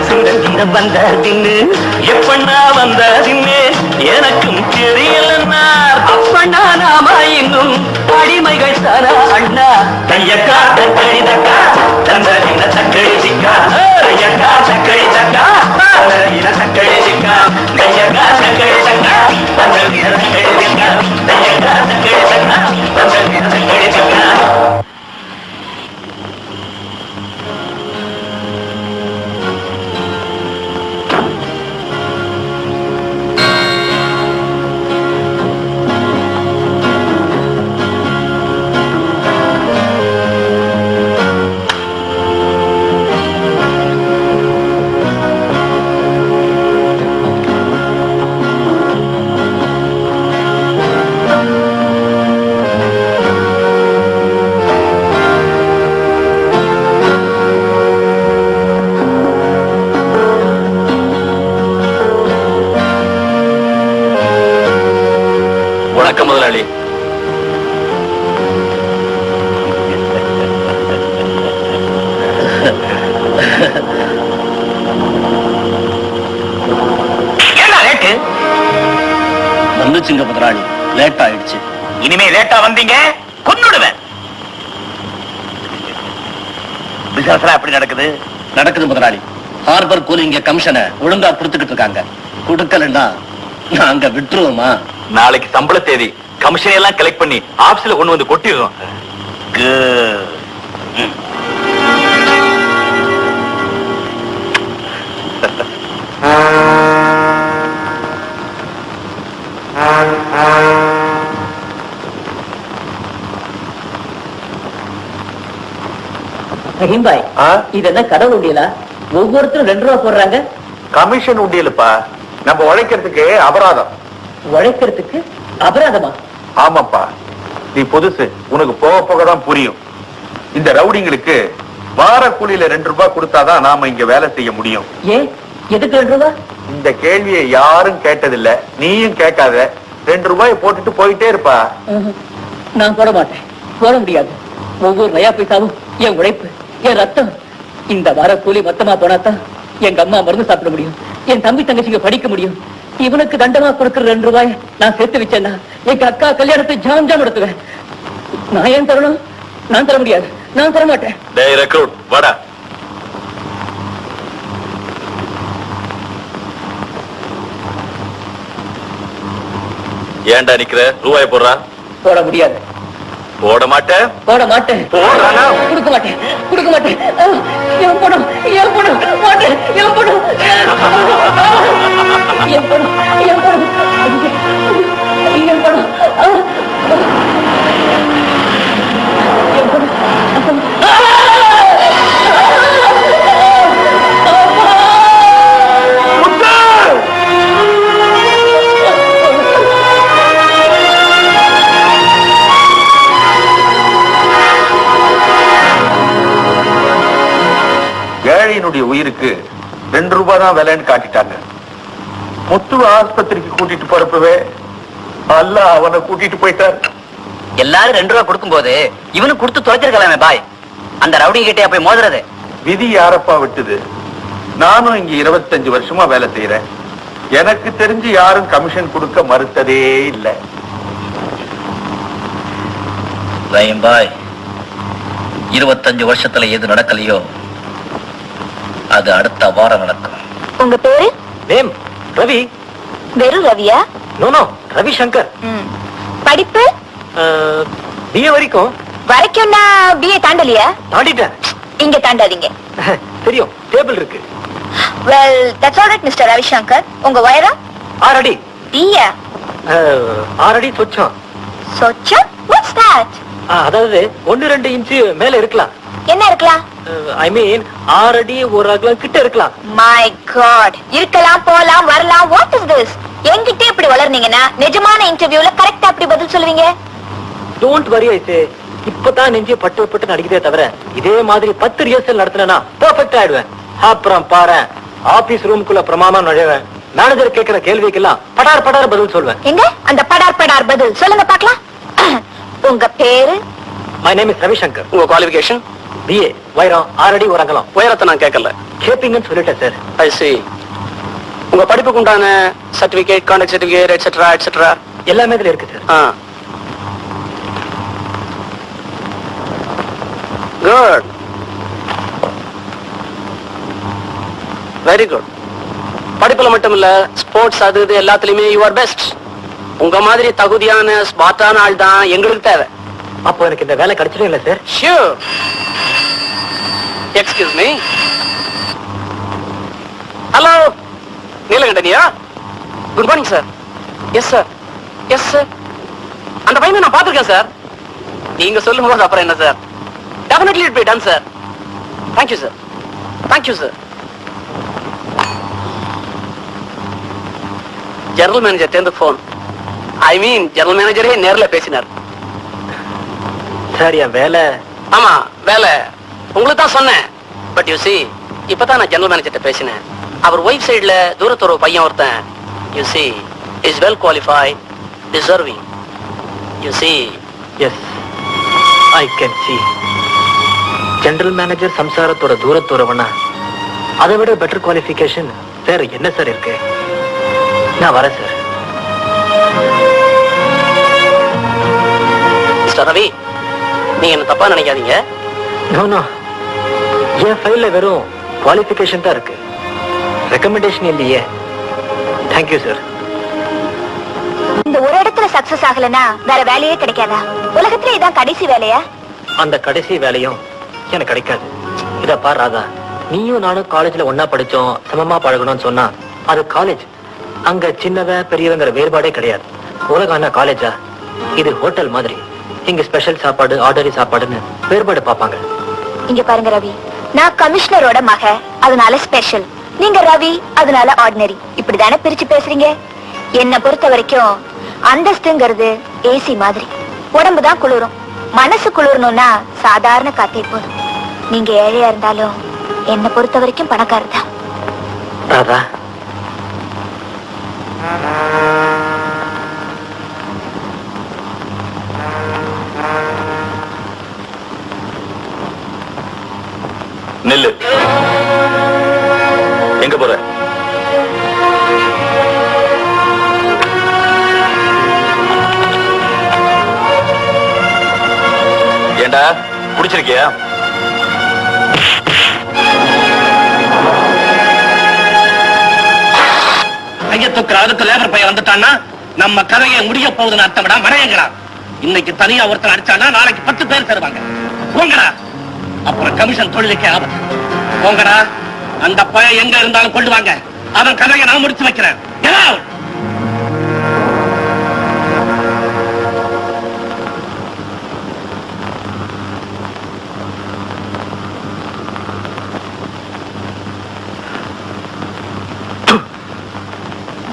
சுதந்திரம் வந்ததின்னு, எப்பண்ணா வந்ததின்னு எனக்கும் தெரியலன்னார். அப்பண்ணா நாம இன்னும் அடிமைகள் தானா அண்ணா. தையக்கா தக்கழி தக்கா தந்தரின தக்கழி சிக்கா, தையக்கா தக்கழி தக்கா தந்தரின தக்கழி சிக்கா, தையக்கா தக்கழி தக்கா தந்தரின தக்கழி சிக்கா, தையக்கா தக்கழி தக்கா தந்தரின தக்கழி சிக்கா. முதலாளி, லேட் ஆயிடுச்சு. இனிமே லேட்டா வந்தீங்க கொன்னுடுவேன். பிசினஸ் எப்படி நடக்குது முதலாளி. ஹார்பர் கூலிங்க கமிஷனை ஒழுங்கா கொடுத்துக்கிட்டு இருக்காங்க. கொடுக்கலன்னா நாங்க விட்டுருவோமா? நாளைக்கு சம்பள தேதி. கமிஷன் எல்லாம் கலெக்ட் பண்ணி ஆபீஸ்ல கொண்டு வந்து கொட்டிடுறோம். ரஹீம்பாய், இதெல்லாம் கடவுள் உண்டியலா? ஒவ்வொருத்தரும் 2 ரூபா போடுறாங்க. கமிஷன் உண்டியலுப்பா. நம்ம உழைக்கிறதுக்கு அபராதம். உழைக்கிறதுக்கு அபராதமா? ஆமாப்பா, நீ புதுசு, உனக்கு போக போகதான் புரியும். இந்த ரவுடிங்களுக்கு வார கூலியில 2 ரூபாய் கொடுத்தாதான் நாம இங்க வேலை செய்ய முடியும். ஏன், எதுக்கு 2 ரூபா? இந்த கேள்வியை யாரும் கேட்டதில்ல, நீயும் கேட்காத. 2 ரூபாய் போட்டுட்டு போயிட்டே இருப்பா. நான் போட மாட்டேன், போட முடியாது. ஒவ்வொரு நயா பைசாவும் என் உழைப்பு, என் ரத்தம். இந்த வார கூலி மொத்தமா போனாதான் எங்க அம்மா மருந்து சாப்பிட முடியும், என் தம்பி தங்கச்சிங்க படிக்க முடியும். இவனுக்கு தண்டமா கொடுக்கிற 2 ரூபாய் நான் சேர்த்து வச்சேன்னா எங்க அக்கா கல்யாணத்தை ஜாம் ஜாம் நடத்துவேன். நான் ஏன் தரணும்? நான் தர முடியாது, நான் தர மாட்டேன். டேய் ரெக்ரூட், வாடா. ஏன்டா நிக்கிற? ரூபாய் போடுறா. போட முடியாது. போட மாட்டேன். போட மாட்டேன். கொடுக்க மாட்டேன், கொடுக்க மாட்டேன். என் பணம், என் பணம், மாட்டேன். என் பணம், என் பணம், என் பணம், என் பணம், என் பணம். ஏழையினுடைய உயிருக்கு 2 ரூபாய் தான் விலைன்னு காட்டிட்டாங்க. முத்து ஆஸ்பத்திரிக்கு கூட்டிட்டு போறப்பவே அல்ல அவனை கூட்டிட்டு போயிட்டார். எல்லாரும் 2 ரூபா கொடுக்கும் போது இவனுக்கு கொடுத்து தொலைச்சிருக்கலாமே பாய். அந்த ரவுடி கிட்டே போய் மோதுறது. விதி யாரப்பா விட்டுது? நானும் இங்க 25 வருஷமா வேலை செய்யறேன். எனக்கு தெரிஞ்சு யாரும் கமிஷன் கொடுக்க மறுத்ததே இல்லை. பாய், 25 வருஷத்துல எது நடக்கலையோ அது அடுத்த வாரம் நடக்கும். உங்க பேரு? நேம் ரவி. வெறும் ரவியா? No no, Ravi Shankar. படிப்பு? பிஏ வரைக்கும். வரைக்கும்னா பிஏ தாண்டலையா? தாண்டிட்டேன். இங்க தாண்டாதீங்க. தெரியும், டேபிள் இருக்கு. Well, that's all right mister Ravishankar. உங்க உயரம்? 6 அடி. டியா? 6 அடி சொச்சம். சொச்சம்? What's that? அதாவது 1-2 இன்ச்சு மேல இருக்கலாம். என்ன இருக்கலாம்? ஐ மீன் 6 அடி 1 அகலம் கிட்ட இருக்கலாம். மை காட், இருக்கலாம், போலாம், வரலாம். What is this? என்கிட்ட இப்படி வளர்னீங்கன்னா நிஜமான இன்டர்வியூல கரெக்டா அப்படி பதில் சொல்லுவீங்க. Don't worry ஐசே. இப்பதான் நெஞ்சே பட்டு பட்டு நடிக்கிறதே தவிர இதே மாதிரி 10 ரிஹர்சல் நடத்தினா பெர்ஃபெக்ட் ஆயிடுவேன். அப்புறம் பாரு, ஆபீஸ் ரூமுக்குள்ள பிரமாமா நுழைவேன். மேனேஜர் கேட்கிற கேள்விக்கெல்லாம் படார் படார் பதில் சொல்வேன். எங்க அந்த படார் படார் பதில் சொல்லுங்க பார்க்கலாம். உங்க பேரு? My name is Ravishankar. உங்க குவாலிஃபிகேஷன்? பிஏ. உயரம் 6 அடி 1 அகலம். உயரத்தை நான் கேட்கல, கேப்பீங்கன்னு சொல்லிட்டேன் சார். ஐ சி. உங்க படிப்புக்கு உண்டான certificate, contact certificate, etcetera etcetera எல்லாமே இதுல இருக்கு சார். Good, very good. படிப்புல மட்டும் இல்ல, ஸ்போர்ட்ஸ் அது இது எல்லாத்துலயுமே யூ ஆர் பெஸ்ட். உங்க மாதிரி தகுதியான ஸ்மார்ட்டான ஆள் தான் எங்களுக்கு தேவை. அப்போ எனக்கு இந்த வேலை கிடைச்சிடும் இல்ல sir? Sure. Excuse me. Hello, நீலகண்டனியா? Good morning sir. Yes sir, yes sir. அந்த பையனை நான் பார்த்திருக்கேன் சார். நீங்க சொல்லும் போது அப்புறம் என்ன sir? Definitely it be done sir. Thank you sir, thank you sir. General manager தேர்ந்து போன். ஐ மீன் ஜெனரல் மேனேஜரே நேர்ல பேசினார். சார் என் வேலை? ஆமா வேலை உங்களுக்கு தான் சொன்னேன். பட் யூ சி, இப்பதான் நான் ஜெனரல் மேனேஜர்ட்ட பேசினேன். அவர் ஒய்ஃப் சைடுல தூரத்தொரு பையன் ஒருத்தன், you see, is well qualified, deserving. You see. Yes, I can see. General manager சம்சாரத்தோட தூரத்தோரவனா அதை விட பெட்டர் குவாலிஃபிகேஷன் வேற என்ன சார் இருக்கு? நான் வரேன் சார். மிஸ்டர் ரவி, நீங்க என்ன தப்பா நினைக்காதீங்க. என் ஃபைல்ல வெறும் குவாலிஃபிகேஷன் தான் இருக்கு, ரெக்கமெண்டேஷன் இல்லையே. Thank you sir. இந்த ஒரு இடத்துல சக்சஸ் ஆகலனா வேற வேலையே கிடைக்காதா? உலகத்துல இதான் கடைசி வேலையா? அந்த கடைசி வேலையும் எனக்கு கிடைக்காது. இத பாரு ராதா, நீயும் நானும் காலேஜ்ல ஒன்னா படிச்சோம், சமமா பழகணும்னு சொன்னா அது காலேஜ். அங்க சின்னவன் பெரியவங்கிற வேறுபாடே கிடையாது. உலகான காலேஜா? இது ஹோட்டல் மாதிரி. இங்க ஸ்பெஷல் சாப்பாடு, ஆர்டரி சாப்பாடுன்னு வேறுபாடு பார்ப்பாங்க. இங்க பாருங்க ரவி, நான் கமிஷனரோட மக, அதனால ஸ்பெஷல். நீங்க ரவி, அதனால ஆர்டினரி. இப்படிதானே பிரிச்சு பேசுறீங்க? என்ன பொறுத்த வரைக்கும் அந்தஸ்துங்கிறது ஏசி மாதிரி. உடம்புதான் குளிரும், மனசு குளிரணும்னா சாதாரண காத்தே போதும். நீங்க ஏழையா இருந்தாலும் என்ன பொறுத்த வரைக்கும் பணக்காரர் தான். ராதா, நெல்லு. எங்க போற? ஏண்டா குடிச்சிருக்கியா? கையத்துக்கு அதுக்கு லேபர் பையன் வந்துட்டான்னா நம்ம கதையை முடிய போகுதுன்னு அர்த்தம்டா. மறையங்களா, இன்னைக்கு தனியா ஒருத்தர் அடிச்சானா நாளைக்கு 10 பேர் தருவாங்க. போங்கடா, அப்புறம் கமிஷன் தொழிலுக்கே ஆபத்து. போங்கடா, அந்த பையன் எங்க இருந்தாலும் கொண்டு வாங்க. அவன் கதையை நான் முடிச்சு வைக்கிறேன்.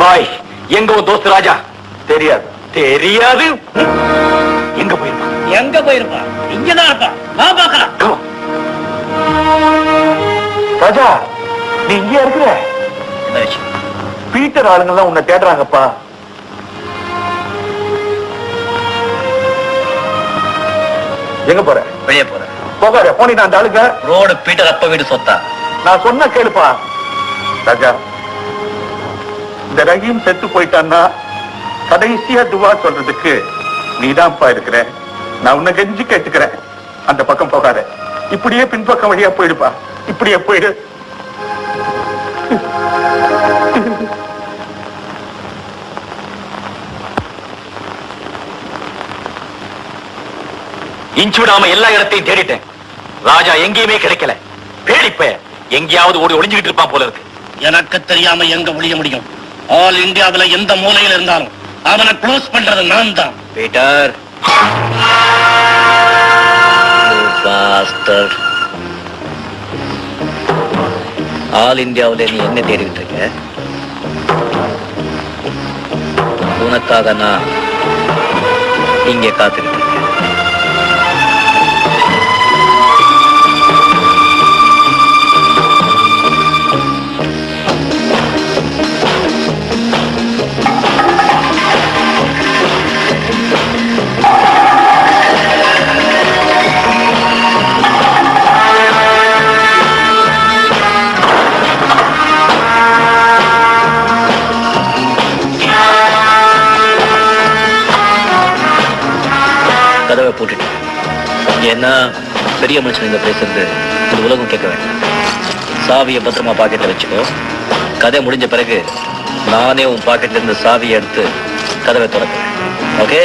பாய், எங்க உன் தோஸ்து ராஜா? தெரியாது. தெரியாது? எங்க போயிருப்பான்? எங்க போயிருப்பா? இங்கதான் இருப்பா. வா பாக்கலாம். ராஜா, நீ இங்கே இருக்கிற? பீட்டர் ஆளுங்கெல்லாம் உன்னை தேடுறாங்கப்பா. எங்க போற? வெளியே போற. போகாத, போனீங்க அந்த ஆளுங்க. ரோடு பீட்டர் அப்ப வீடு சொத்தா? நான் சொன்ன கேளுப்பா. ராஜா, இந்த ரஹீம் செத்து போயிட்டான்னா கடைசியா துவா சொல்றதுக்கு நீதான்ப்பா இருக்கிற. நான் உன்னை கெஞ்சி கேட்டுக்கிறேன், அந்த பக்கம் போகாத. இப்படியே பின்பக்கம் வழியா போயிடுப்பா. இப்படியே போயிடு. இன்ச்சு விடாம எல்லா இடத்தையும் தேடிட்டேன். ராஜா எங்கேயுமே கிடைக்கல. பேடிப்ப எங்கேயாவது ஓடி ஒளிஞ்சுக்கிட்டு இருப்பான் போல இருக்கு. எனக்கு தெரியாம எங்க ஒளிய முடியும்? ஆல் இந்தியாவுல எந்த மூலையில இருந்தாலும் அவனை க்ளோஸ் பண்றது நான் தான். பீட்டர், ஆல் இந்தியாவுல நீ என்ன தேடிட்டு இருக்க? உனக்காக நான் இங்கே காத்துக்கிட்டு இருக்கேன். கதவை போட்டுட்டு ஏன்னா பெரிய மனுஷன் பேசுறது இந்த உலகம் கேட்க வேண்டாம். சாவியை பத்திரமா பாக்கெட்ல வச்சுக்கோ. கதை முடிஞ்ச பிறகு நானே உன் பாக்கெட்ல இருந்து சாவியை எடுத்து கதவை திறக்கிறேன். ஓகே?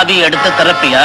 சாவி எடுத்து திறப்பியா?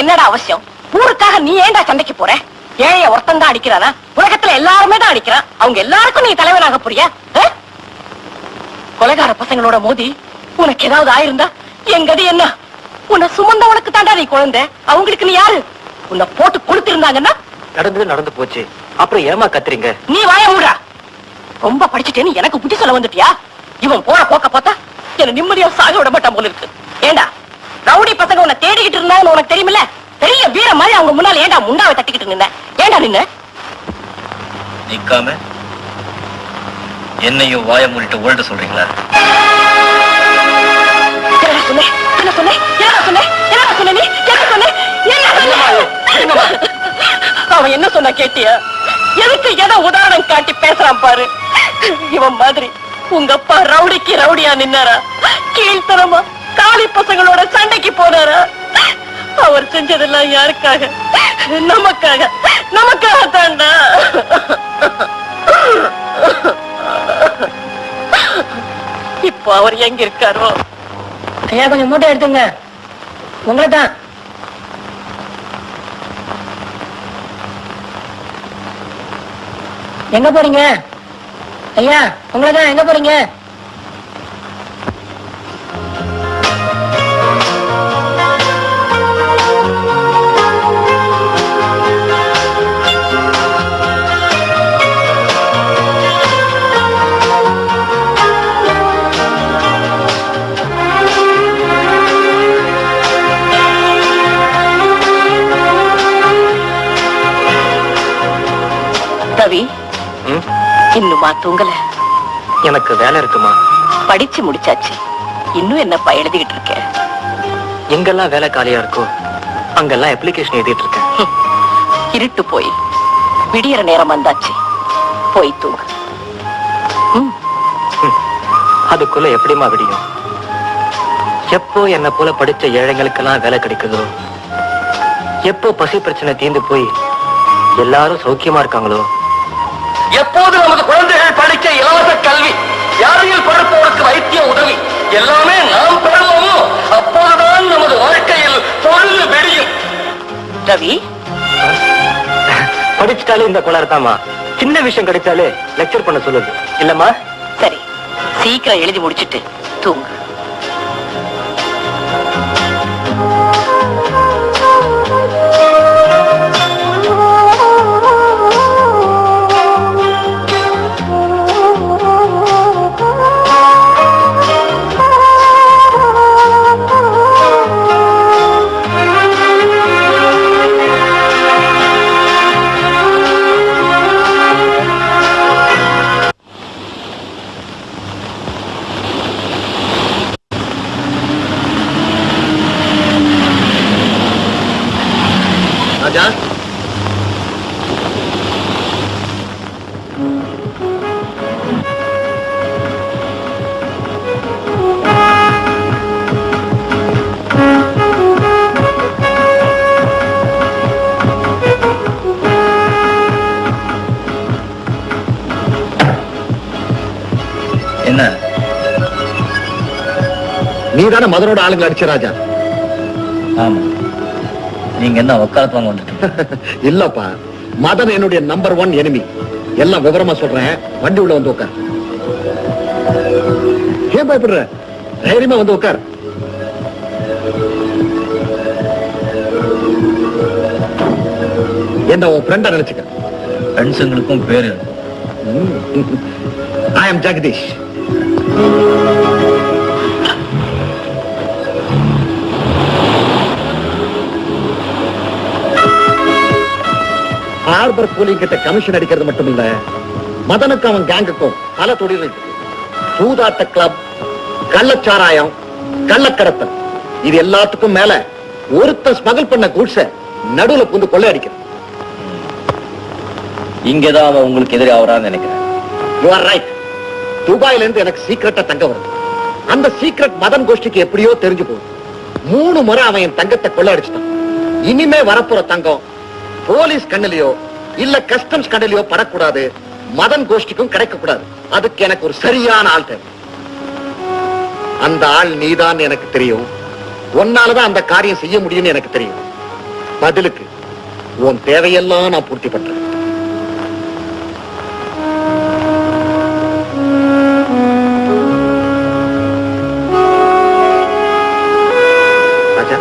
என்னடா அவசியம்? ஊருக்காக நீ ஏன்டா சண்டைக்கு போற? ஏழைய ஒருத்தன் தான் அடிக்கிறானா? உலகத்துல எல்லாருமே தான் அடிக்கிறான். அவங்க எல்லாருக்கும் நீ தலைவனாக போறியா? கொலைகார பசங்களோட மோதி உனக்கு ஏதாவது ஆயிருந்தா என் கதி என்ன? உன்னை சுமந்தவனுக்கு தாண்டா நீ குழந்தை. அவங்களுக்கு நீ யாரு? உன்னை போட்டு கொளுத்திருந்தாங்கன்னா நடந்தது நடந்து போச்சு. அப்புறம் ஏமா கத்துறீங்க? நீ வாய மூடா. ரொம்ப படிச்சுட்டேன்னு எனக்கு புத்தி சொல்ல வந்துட்டியா? இவன் போற போக்க பார்த்தா என்ன நிம்மதியா சாக விட மாட்டான் போல இருக்கு. ஏண்டா ரவுடி பசங்க உன்னை தேடிக்கிட்டு இருந்தாங்கன்னு உனக்கு தெரியுமில்ல? பெரிய வீர மாதிரி அவங்க முன்னால ஏண்டா முண்டாவை தட்டிக்கிட்டு நின்ன? ஏண்டா நின்ன? நிக்காம என்னையும் வாய மூடிட்டு ஓல்ட சொல்றீங்களா? என்ன சொன்ன? என்ன சொன்ன? என்ன சொன்ன? என்ன சொன்ன? நீ என்ன சொன்ன? என்ன சொன்ன? அவன் என்ன சொன்ன கேட்டியா? எதுக்கு எதை உதாரணம் காட்டி பேசுறான் பாரு. இவன் மாதிரி உங்க அப்பா ரவுடிக்கு ரவுடியா நின்னாரா? கீழ்த்தரமா காளி பசங்களோட சண்டைக்கு போனாரா? அவர் செஞ்சதெல்லாம் யாருக்காக? நமக்காக. நமக்காக தாண்டா. இப்போ அவர் எங்க இருக்காரோ? ஐயா கொஞ்சம் மூட்டை எடுத்துங்க. உங்களை தான். எங்க போறீங்க? ஐயா உங்களை தான். எங்க போறீங்க? ரவி, இன்னுமா தூங்கல? எனக்கு வேலை இருக்குமா? படிச்சு முடிச்சாச்சு. இன்னும் என்னப்பா எழுதிட்டு இருக்க? எங்கெல்லாம் வேலை காலியா இருக்கோ அங்கெல்லாம் அப்ளிகேஷன் எழுதிட்டு இருக்கேன். இருட்டு போய் விடியற நேரம் வந்தாச்சு. போய் தூங்கு. அதுக்குள்ள எப்படிமா விடியும்? எப்போ என்ன போல படிச்ச ஏழைங்களுக்கெல்லாம் வேலை கிடைக்குதோ, எப்போ பசி பிரச்சனை தீர்ந்து போய் எல்லாரும் சௌக்கியமா இருக்காங்களோ, எப்போது நமது குழந்தைகள் படிக்க இலவச கல்வி, வியாதியில் படுப்பவருக்கு வைத்திய உதவி எல்லாமே நாம் பெறுவோமோ அப்போதுதான் நமது வாழ்க்கையில் பொருள் வெடியும். ரவி, படிச்சுட்டாலே இந்த கோளாறு தாமா. சின்ன விஷயம் கிடைச்சாலே லெக்சர் பண்ண சொல்லுது இல்லம்மா? சரி, சீக்கிரம் எழுதி முடிச்சிட்டு தூங்கு. ராஜா, என்ன நீ தானே மதனோட ஆளுங்க அடிச்ச ராஜா? ஆமா, நீங்க என்ன வக்காலத்து வாங்க வந்துட்டு? இல்லப்பா, மதன் என்னுடைய நம்பர் 1 எனிமி. எல்லாம் விவரமா சொல்றேன், வண்டி உள்ள வந்து உட்கார். ஏன் பயப்படுற? தைரியமா வந்து உட்கார். என்ன உன் ஃப்ரெண்டா நினைச்சுக்க. ஃப்ரெண்ட்ஸுங்களுக்கும் பேரு. ஐ அம் ஜெகதீஷ். ஹார்பர் கூலிங் கிட்ட கமிஷன் அடிக்கிறது மட்டும் இல்ல, மதனுக்கு அவன் கேங்குக்கும் பல தொழில் இருக்கு. சூதாட்ட கிளப், கள்ளச்சாராயம், கள்ளக்கடத்தல், இது எல்லாத்துக்கும் மேல ஒருத்தன் ஸ்மகிள் பண்ண கூட்ஸ நடுவுல புந்து கொள்ளை அடிக்கிறது. இங்கதான் அவன் உங்களுக்கு எதிரி ஆவறான்னு நினைக்கிறேன். You are right. துபாயில இருந்து எனக்கு சீக்கிரட்டா தங்க வருது. அந்த சீக்கிரட் மதன் கோஷ்டிக்கு எப்படியோ தெரிஞ்சு போகுது. 3 முறை அவன் என் தங்கத்தை கொள்ளை அடிச்சுட்டான். இனிமே வரப்போற தங்கம் போலீஸ் கண்ணிலையோ இல்ல கஸ்டம்ஸ் கண்ணிலையோ படக்கூடாது. மதன் கோஷ்டிக்கும் கிடைக்க கூடாது. அதுக்கு எனக்கு ஒரு சரியான ஆள் தேவை. அந்த ஆள் நீதான் எனக்கு தெரியும். உன்னாலதான் அந்த காரியம் செய்ய முடியும்னு எனக்கு தெரியும். பதிலுக்கு உன் தேவையெல்லாம் நான் பூர்த்தி பண்றேன். ராஜா,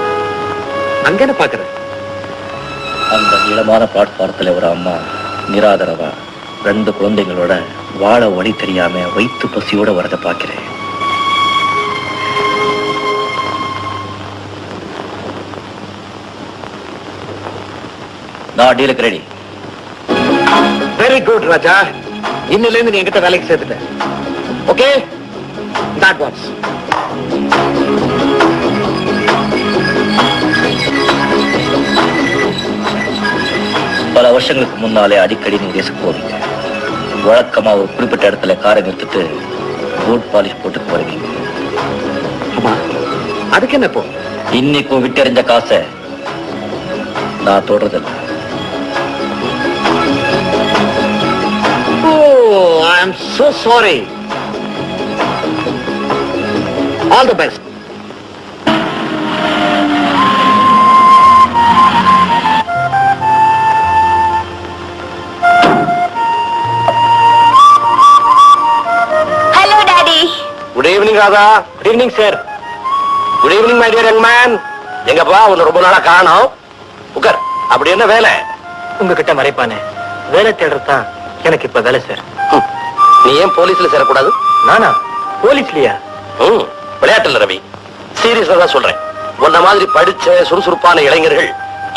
அங்க என்ன பாக்குற? அந்த நீளமான பிளாட்பாரத்துல ஒரு அம்மா நிராதரவா 2 குழந்தைகளோட வாழ வழி தெரியாம வயிற்று பசியோட வரத பாக்கிறேன். நான் டீலுக்கு ரெடி. வெரி குட் ராஜா. இன்னில இருந்து நீ என்கிட்ட வேலைக்கு சேர்த்துட்ட. Okay, that watts. பல வருஷங்களுக்கு முன்னாலே அடிக்கடி நீங்க ரேஸுக்கு போவீங்க. வழக்கமா ஒரு குறிப்பிட்ட இடத்துல காரை நிறுத்திட்டு போட் பாலிஷ் போட்டு போறீங்க. அதுக்கு என்ன இப்போ? இன்னைக்கும் விட்டெறிஞ்ச காசை நான் தொடறதில்லை. Oh, I am so sorry. All the best. Hello, Daddy. Good evening Radha. Good evening, sir. Good evening my dear young man. எங்கப்பா உன்னை ரொம்ப நாளா காணோம். உட்கார். அப்படி என்ன வேலை? உங்ககிட்ட மறைப்பானே, வேலை தேடுறதுதான் எனக்கு இப்ப வேலை சார். நீ ஏன் போலீஸ்ல சேரக்கூடாது? நானா போலீஸ்லயா? விளையாட்டுல ரவி, சீரியஸா தான் சொல்றேன். உன்ன மாதிரி படிச்ச சுறுசுறுப்பான இளைஞர்கள்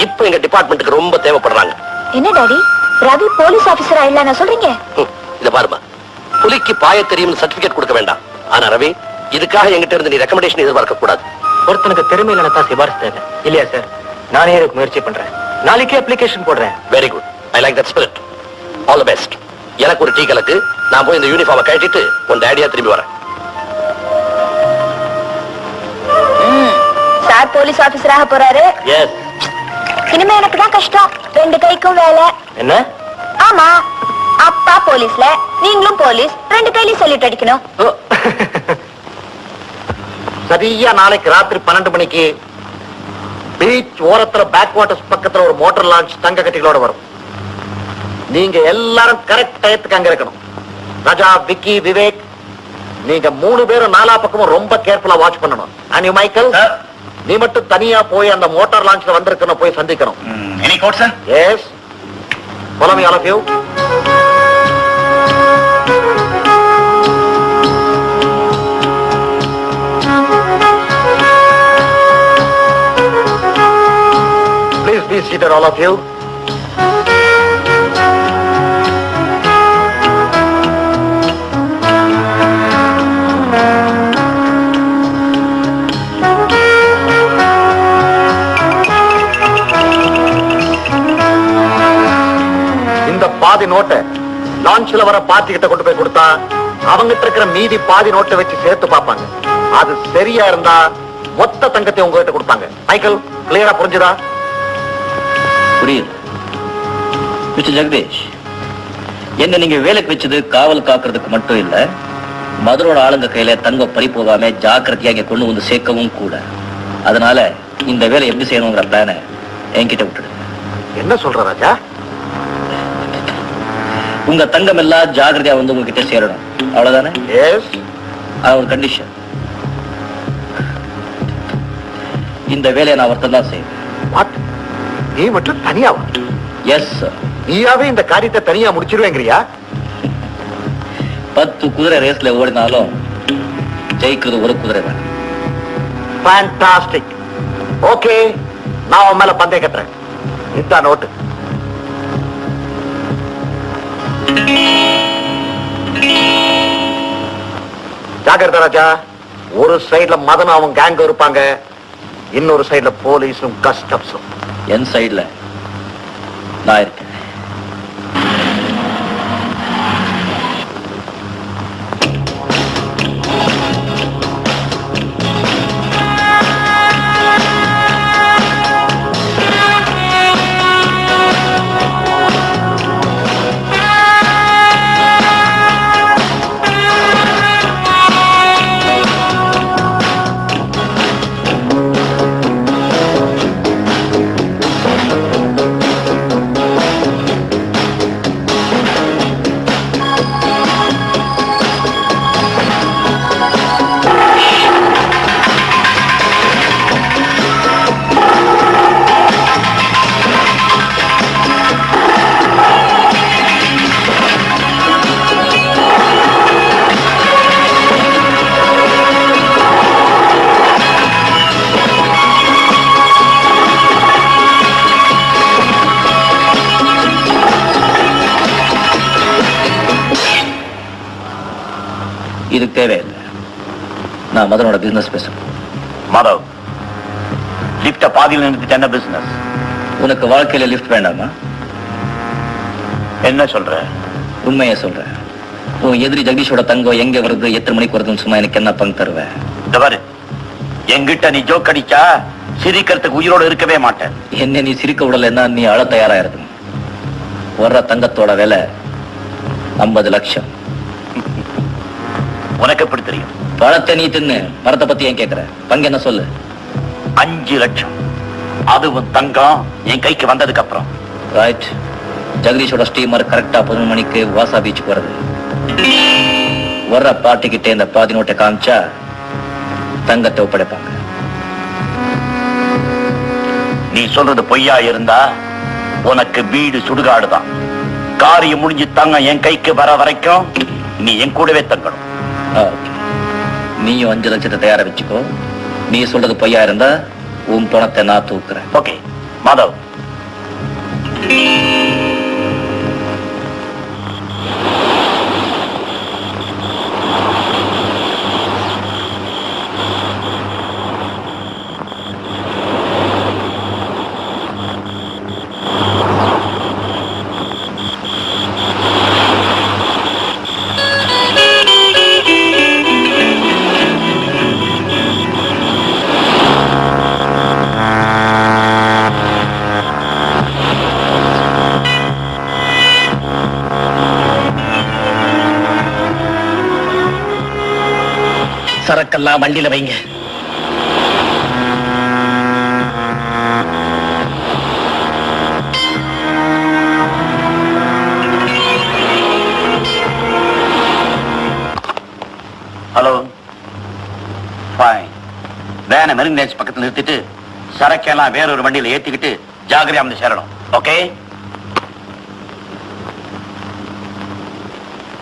இப்ப எங்க டிபார்ட்மெண்ட்டுக்கு ரொம்ப தேவைப்படுறாங்க. என்ன டாடி, ரவி போலீஸ் ஆபீசர் ஆயிடலாம் சொல்றீங்க? இத பாருமா, புலிக்கு பாய தெரியும் சர்டிபிகேட் கொடுக்க வேண்டாம். ஆனா ரவி, இதுக்காக எங்கிட்ட இருந்து நீ ரெக்கமெண்டேஷன் எதிர்பார்க்க கூடாது. ஒருத்தனுக்கு திறமை இல்லைன்னா சிபாரிசு தேவை இல்லையா சார்? நானே இதுக்கு முயற்சி பண்றேன். நாளைக்கே அப்ளிகேஷன் போடுறேன். Very good, I like that spirit. All the best. எனக்கு ஒரு டீ கலக்கு. நான் போய் இந்த யூனிஃபார்மை கழட்டிட்டு உன் டேடியா திரும்பி வரேன். போலீஸ் ஆபீசராக போறாரு. எஸ். இனிமே எனக்கு தான் கஷ்டம். 2 கைக்கும் வேலை. என்ன? ஆமா, அப்பா போலீஸ்ல, நீங்களும் போலீஸ், 2 கையிலையும் சொல்லிட்டு அடிக்கணும். சரியா நாளைக்கு ராத்திரி 12 மணிக்கு பீச் ஓரத்துல பேக் வாட்டர்ஸ் பக்கத்துல ஒரு மோட்டார் லான்ச் தங்க கட்டிகளோட வரும். நீங்க எல்லாரும் கரெக்ட் டயத்துக்கு அங்க இருக்கணும். ராஜா, விக்கி, விவேக், நீங்க 3 பேரும் 4 பக்கமும் ரொம்ப கேர்ஃபுல்லா வாட்ச் பண்ணணும். அண்ட் யூ மைக்கேல், நீ மட்டும் தனியா போய் அந்த மோட்டார் லான்ச்ல வந்திருக்கணும், போய் சந்திக்கணும். Any code sir? Yes. Follow me, all of you. Please be seated, all of you. இந்த பாதி நோட்டை லான்ச்ல வர பார்ட்டி கிட்ட கொண்டு போய் கொடுத்தா அவங்கிட்ட இருக்கிற மீதி பாதி நோட்டை வச்சு சேர்த்து பார்ப்பாங்க. அது சரியா இருந்தா மொத்த தங்கத்தை உங்ககிட்ட கொடுப்பாங்க. மைக்கேல், கிளியரா புரிஞ்சுதா? புரியுது. மிஸ்டர் ஜெகதீஷ், என்ன நீங்க வேலைக்கு வச்சது காவல் காக்குறதுக்கு மட்டும் இல்ல, மதுரோட ஆளுங்க கையில தங்கம் பறி போகாம ஜாக்கிரதையா இங்க கொண்டு வந்து சேர்க்கவும் கூட. அதனால இந்த வேலை எப்படி செய்யணுங்கிற பிளான என்கிட்ட விட்டுடு. என்ன சொல்ற ராஜா? உங்க தங்கம் எல்லாம் ஜாக்கிரதையா வந்து உங்ககிட்ட சேரணும், அவ்வளவுதானே? எஸ். அது ஒரு கண்டிஷன். இந்த வேலையை நான் ஒருத்தன் தான் செய்வேன். வாட்? நீ மட்டும் தனியாவா? Yes sir. நீயாவே இந்த காரியத்தை தனியா முடிச்சிருவேங்கிறியா? 10 குதிரை ரேஸ்ல ஓடினாலும் ஜெயிக்கிறது ஒரு குதிரை தான். ஃபேண்டாஸ்டிக். ஓகே, நான் உன் மேல பந்தயம் கட்டுறேன். இதுதான் நோட்டு. ஜாகிரதா ராஜா. ஒரு சைடுல மதனும் அவன் கேங்க இருப்பாங்க, இன்னொரு சைடுல போலீஸும் கஸ்டம்ஸும். என் சைடுல நான் இருக்கேன். இது தேவையில்லை. நான் மதனோட பிசினஸ் பேசுறேன். மாதவ், லிப்ட பாதியில் நிறுத்திட்டு என்ன பிசினஸ்? உனக்கு வாழ்க்கையில லிஃப்ட் வேண்டாமா? என்ன சொல்ற? உண்மையை சொல்றேன். உன் எதிரி ஜெகதீஷோட தங்கம் எங்க வருது, எத்தனை மணிக்கு வருதுன்னு சும்மா எனக்கு என்ன பங்கு தருவேன்? பாரு, எங்கிட்ட நீ ஜோக் அடிச்சா சிரிக்கிறதுக்கு உயிரோடு இருக்கவே மாட்டேன். என்ன நீ சிரிக்க விடலைன்னா நீ அழ தயாரா இருக்கணும். வர்ற தங்கத்தோட விலை 50 லட்சம். உனக்கு எப்படி தெரியும்? பழத்தை நீ தின்னு, மரத்தை பத்தி ஏன் கேட்கிற? பங்கு என்ன சொல்லு? 5 லட்சம். அதுவும் தங்கம் என் கைக்கு வந்ததுக்கு அப்புறம். ரைட். ஜெகதீஷோட ஸ்டீமர் கரெக்டா 11 மணிக்கு வாசா பீச்சுக்கு வருது. வர்ற பார்ட்டிக்கிட்டே இந்த பாதி நோட்டை காமிச்சா தங்கத்தை ஒப்படைப்பாங்க. நீ சொல்றது பொய்யா இருந்தா உனக்கு வீடு சுடுகாடுதான். காரியம் முடிஞ்சு தங்கம் என் கைக்கு வர வரைக்கும் நீ என் கூடவே தங்கணும். நீயும் 5 லட்சத்தை தயாரா வச்சுக்கோ. நீ சொல்றது பொய்யா இருந்தா உன் பணத்தை நான் தூக்குறேன். ஓகே மாதவ். சரக்கெல்லாம் வண்டியில வைங்க. Hello, fine. வேனை மெரினேஜ் பக்கத்துல நிறுத்திட்டு சரக்கெல்லாம் வேறொரு வண்டியில ஏத்திக்கிட்டு ஜாகிரதையா வந்து சேரணும். ஓகே?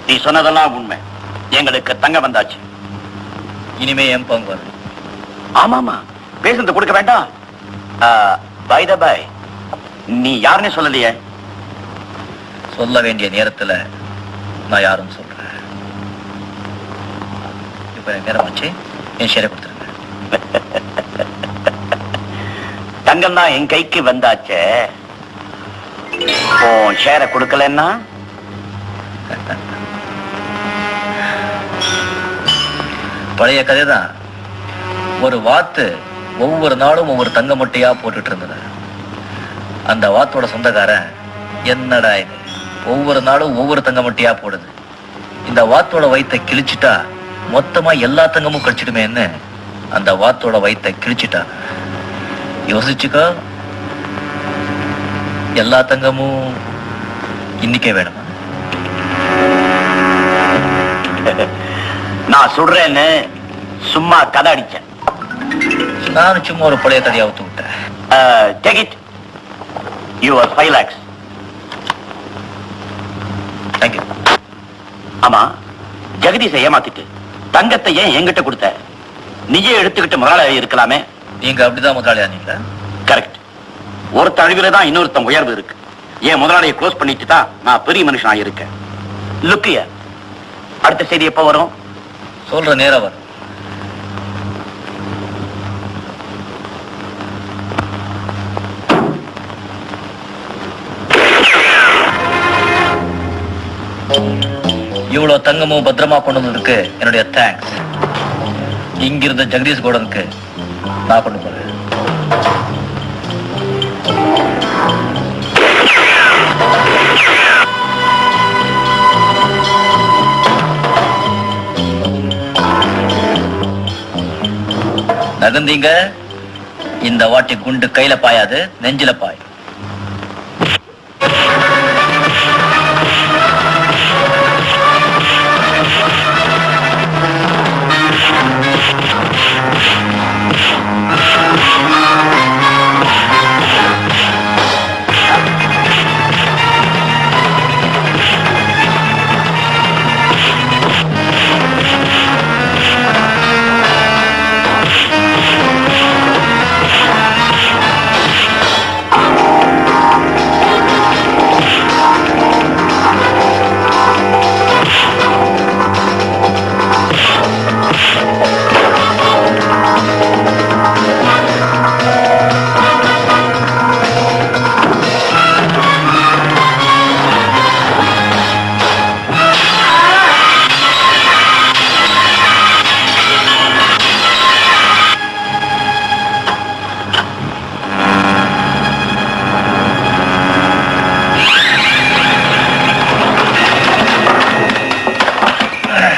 நீ சொன்னதெல்லாம் உண்மை. எங்களுக்கு தங்க வந்தாச்சு. இனிமே என் பங்கு வரும். ஆமாமா, பேசுறது கொடுக்க வேண்டாம். பை த பை, நீ யாருன்னு சொல்லலையே. சொல்ல வேண்டிய நேரத்துல நான் யாரும் சொல்றேன். இப்ப எனக்கு நேரமாச்சு, என் ஷேரை கொடுத்துருங்க. தங்கம் தான் என் கைக்கு வந்தாச்சே, உன் ஷேரை கொடுக்கலன்னா பழைய கதைதான். ஒரு வாத்து ஒவ்வொரு நாளும் ஒவ்வொரு தங்க முட்டையா போட்டுட்டு இருந்தது. அந்த வாத்தோட சொந்தக்காரன், என்னடா இது ஒவ்வொரு நாளும் ஒவ்வொரு தங்க முட்டையா போடுது, இந்த வாத்தோட வயித்தை கிழிச்சிட்டா மொத்தமா எல்லா தங்கமும் கழிச்சிடுமேன்னு அந்த வாத்தோட வயித்தை கிழிச்சிட்டா. யோசிச்சுக்கோ, எல்லா தங்கமும் இன்னைக்கே வேணுமா? நான் சொல்றேன்னு சும்மா கதை அடிச்சேன். நானும் சும்மா ஒரு பழைய கதையை அவுத்து விட்டேன். Take it. Your 5 lakhs. Thank you. ஆமா, ஜெகதீஷை ஏமாத்திட்டு தங்கத்தை ஏன் என்கிட்ட கொடுத்த? நீயே எடுத்துக்கிட்டு முதலாளி இருக்கலாமே. நீங்க அப்படிதான் முதலாளி ஆனீங்களா? கரெக்ட். ஒரு தழுவில தான் இன்னொருத்தன் உயர்வு இருக்கு. ஏன் முதலாளியை க்ளோஸ் பண்ணிட்டு தான் நான் பெரிய மனுஷனா இருக்கேன். லுக்கிய அடுத்த செய்தி எப்ப வரும்? சொல்ற நேரம் வரும். இவ்வளவு தங்கமும் பத்திரமா கொண்டு வந்ததுக்கு என்னுடைய தேங்க்ஸ். இங்கிருந்த ஜெகதீஷ் கோடனுக்கு நான் கொண்டு போறேன். நகர்ந்தீங்க, இந்த வாட்டி குண்டு கையில பாயாது, நெஞ்சில பாய்.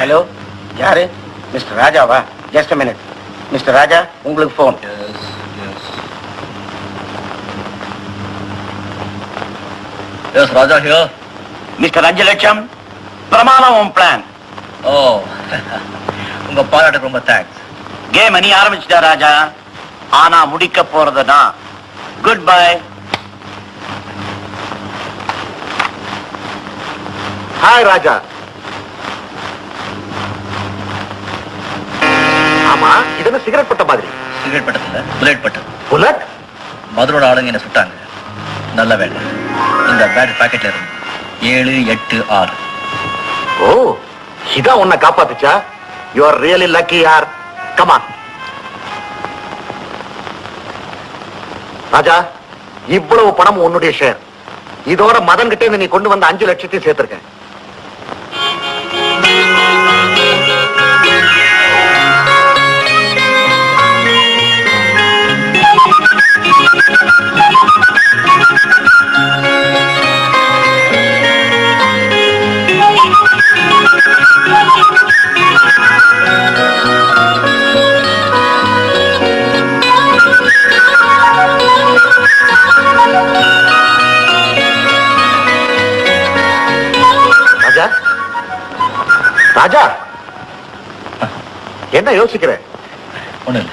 ஹலோ, யாரு? மிஸ்டர் ராஜாவா? Just a minute. மிஸ்டர் ராஜா, உங்களுக்கு phone. Yes, Raja here. Mister 5 லட்சம் பிரமாணம் உன் பிளான். ஓ, உங்க பாராட்டுக்கு ரொம்ப தேங்க்ஸ். கேம் நீ ஆரம்பிச்சுட்டா ராஜா, ஆனா முடிக்க போறதுனா குட் பை. ஹாய் ராஜா. ஆமா, இது என்ன சிகரெட் பட்ட மாதிரி? சிகரெட் பட்டதில்ல, புல்லட் பட்டது. புல்லட்? மதுரோட ஆளுங்க என்ன சுட்டாங்க. நல்ல வேலை, இந்த பேட் பாக்கெட்ல இருந்து 7, 8, 6. ஓ, இதான் உன்னை காப்பாத்துச்சா? யூ ஆர் ரியலி லக்கி யார். கம் ஆன் ராஜா, இவ்வளவு பணம் உன்னுடைய ஷேர். இதோட மதன் கிட்ட இருந்து நீ கொண்டு வந்த 5 லட்சத்தையும் சேர்த்திருக்க. ராஜா, என்ன யோசிக்கிற? ஒண்ணு இல்லை.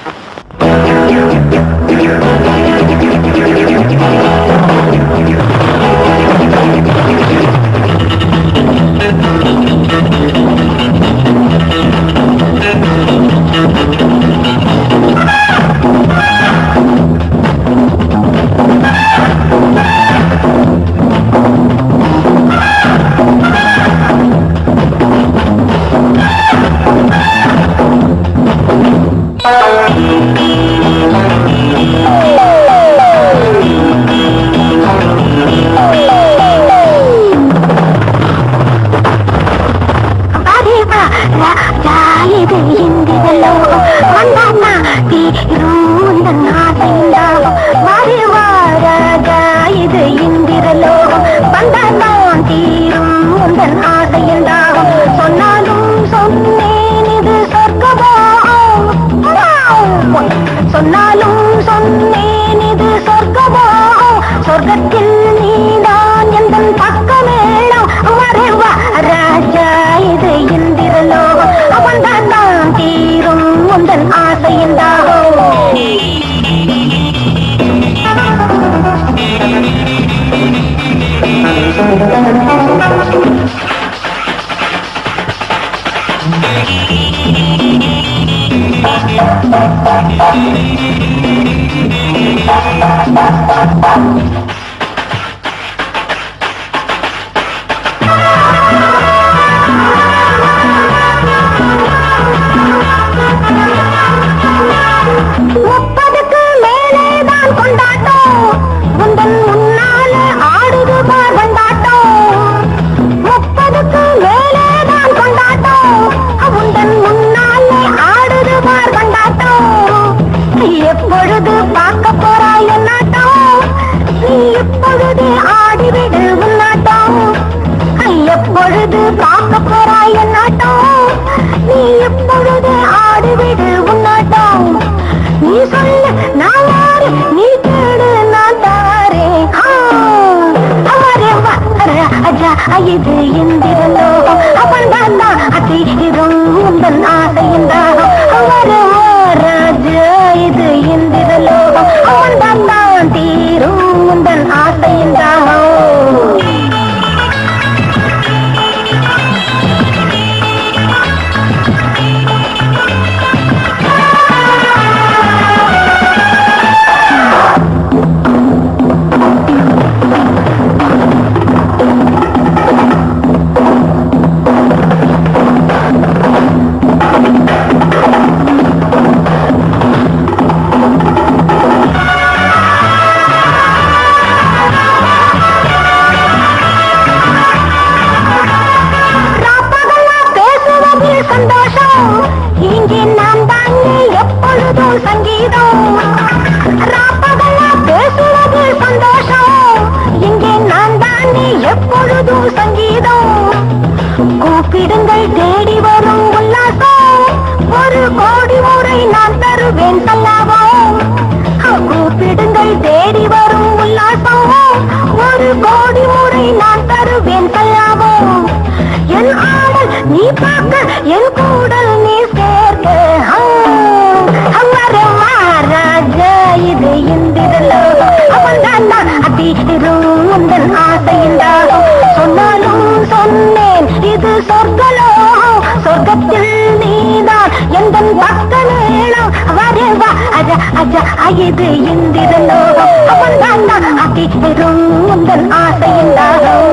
இது எந்திரலோ அவன் தாண்டா அதிரும் உந்தன் ஆசையண்டா ராஜா இது எந்திரலோ அவன் தாண்டா தீரும் உந்தன் ஆசையண்டா கூப்பிடுங்கள் தேடி வரும் உல்லாசம் ஒரு கோடி முறை நான் தருவேன் சல்லாபம் கூப்பிடுங்கள் தேடி வரும் உல்லாசம் ஒரு கோடி முறை நான் தருவேன் சல்லாபம் என் ஆடல் நீ பார்க்க என் கூடல் நீ சேர்க்க ராஜா இது எந்திரலோ அவன் தான் அதிரும் உந்தன் ஆசையண்டாகும் சொன்னாலும் சொன்னேன் இது சொர்க்கலோ சொர்க்கத்தில் நீதான் எந்த பக்க நேரம் வரவா அஜா அஜா இது எந்திரலோ அவன் தான் அதிரும் உந்தன் ஆசையண்டாகும்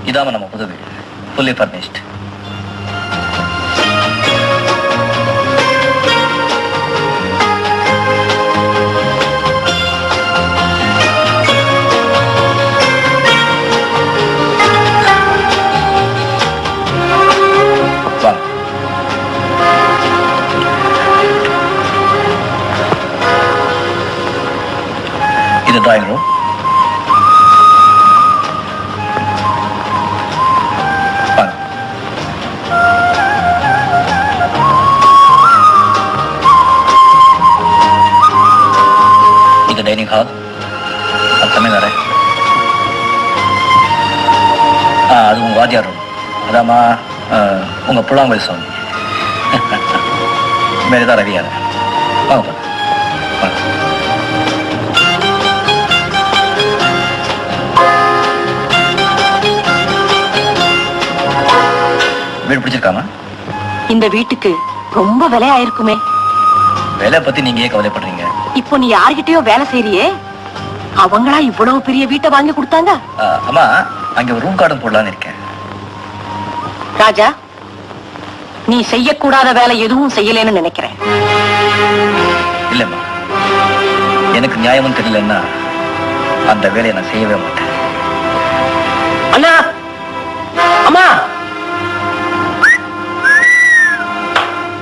இதாம நம்ம புது வீடு, fully furnished. the drawing room. Fine. இது டைனிங் ஹால். அது சமையல் அது உங்க வாத்தியார் ரூம். அதாம்மா உங்க புல்லாங்குழல் சுவாமி. மேலேதான் ரவியார். வாங்க வாங்க. வீடு பிடிச்சிருக்காமா? இந்த வீட்டுக்கு ரொம்ப விலை ஆயிருக்குமே. வேலை பத்தி நீங்க ஏன் கவலைப்படுறீங்க? இப்போ நீ யார்கிட்டயோ வேலை செய்றியே, அவங்களா இவ்வளவு பெரிய வீட்டை வாங்கி கொடுத்தாங்க? அம்மா அங்க ஒரு ரூம் கார்டும் போடலான்னு இருக்கேன். ராஜா, நீ செய்யக்கூடாத வேலை எதுவும் செய்யலன்னு நினைக்கிறேன். இல்லம்மா, எனக்கு நியாயமும் தெரியலன்னா அந்த வேலையை நான் செய்யவே மாட்டேன். அண்ணா, அம்மா.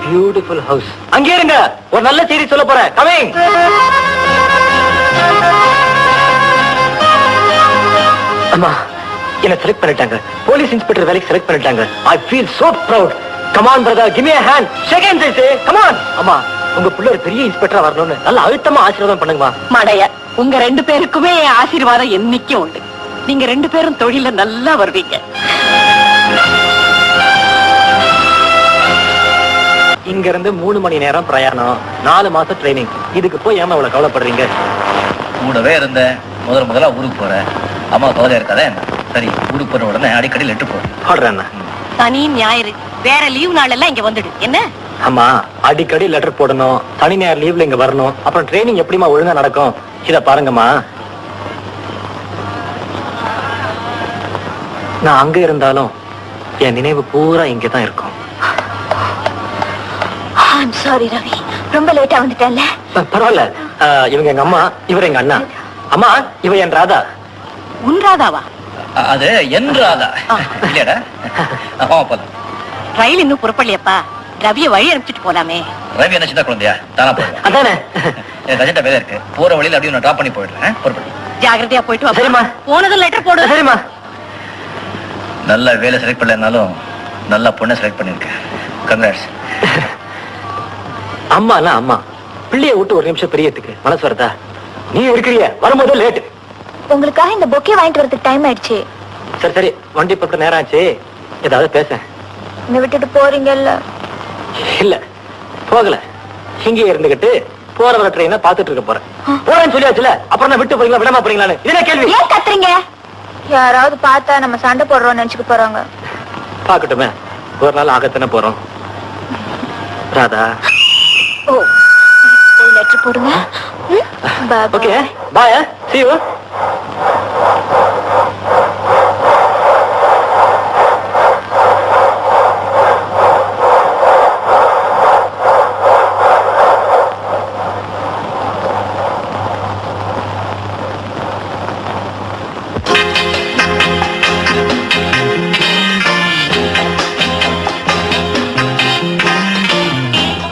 Beautiful house. அங்கே இருங்க, ஒரு நல்ல செய்தி சொல்ல போறேன். கமிங். அம்மா, என்ன செலக்ட் பண்ணிட்டாங்க. போலீஸ் இன்ஸ்பெக்டர் வேலைக்கு செலக்ட் பண்ணிட்டாங்க. I feel so proud. Come on brother, give me a hand. shake hands say. come on. அம்மா, உங்க புள்ள ஒரு பெரிய இன்ஸ்பெக்டரா வரணும்னு நல்ல அழுத்தமா ஆசீர்வாதம் பண்ணுங்கம்மா. மடைய, உங்க 2 பேருக்குமே என் ஆசீர்வாதம் என்னைக்கும் உண்டு. நீங்க 2 பேரும் தொழில நல்லா வருவீங்க. இங்க இருந்து 3 மணி நேரம் பிரயாணம், 4 மாசம் ட்ரைனிங். இதுக்கு போய் ஏமா இவ்வளவு கவலைப்படுறீங்க? கூடவே இருந்தேன். முதல்ல ஊருக்கு போறேன். அம்மா கவலையா இருக்காதா என்ன? சரி, ஊருக்கு போற உடனே அடிக்கடி லெட்டர் போறேன். சொல்றேன். சனி ஞாயிறு வேற லீவ் நாள் எல்லாம் இங்க வந்துடு. என்ன? ஆமா, அடிக்கடி லெட்டர் போடணும், சனி ஞாயிறு லீவ்ல இங்க வரணும். அப்புறம் ட்ரைனிங் எப்படிமா ஒழுங்கா நடக்கும்? இத பாருங்கம்மா, நான் அங்க இருந்தாலும் என் நினைவு பூரா இங்கதான் இருக்கும். I'm sorry ரவி, ரொம்ப லேட்டா வந்துட்டேன்ல. பரவாயில்ல, இவங்க எங்க அம்மா, இவர் எங்க அண்ணா. அம்மா, இவ என் ராதா. உன் ராதாவா? அது என் ராதா இல்லையாடா? போலாம். ரயில் இன்னும் புறப்படலையப்பா. ரவியை வழி அனுப்பிச்சிட்டு போலாமே. ரவி என்ன சின்ன குழந்தையா? தானா போறேன். அதானே. கஜெண்டா வேலை இருக்கு. போற வழியில அப்படியே நான் டிராப் பண்ணி போயிடுறேன். புறப்படு. ஜாகிரதையா போயிட்டு வா. சரிம்மா. போனதும் லெட்டர் போடு. சரிம்மா. நல்ல வேலை செலக்ட் பண்ணலனாலும் நல்ல பொண்ணை செலக்ட் பண்ணிருக்கேன். கங்க்ராட்ஸ். அம்மானா அம்மா, பிள்ளைய விட்டு ஒரு நிமிஷம் பெரியதுக்கு மனசு வருதா? நீ இருக்கிறிய வரும்போது லேட். உங்களுக்காக இந்த பொக்கே வாங்கிட்டு வரதுக்கு டைம் ஆயிடுச்சு. சரி சரி, வண்டி பக்கம் நேரம் ஆச்சு. ஏதாவது பேச. என்ன விட்டுட்டு போறீங்கல்ல? இல்ல, போகல. இங்கே இருந்துகிட்டு போற வர ட்ரெயினை பாத்துட்டு இருக்க போறேன். போறேன்னு சொல்லியாச்சுல, அப்புறம் நான் விட்டு போறீங்களா விடாம போறீங்களான்னு இதே கேள்வி. ஏன் கத்துறீங்க? யாராவது பார்த்தா நம்ம சண்டை போடுறோம்னு நினைச்சுக்க போறாங்க. பாக்கட்டுமே, ஒரு நாள் ஆகத்தானே போறோம். ராதா. ஓ, லெட்டர் போடுங்க. Okay, bye. see you.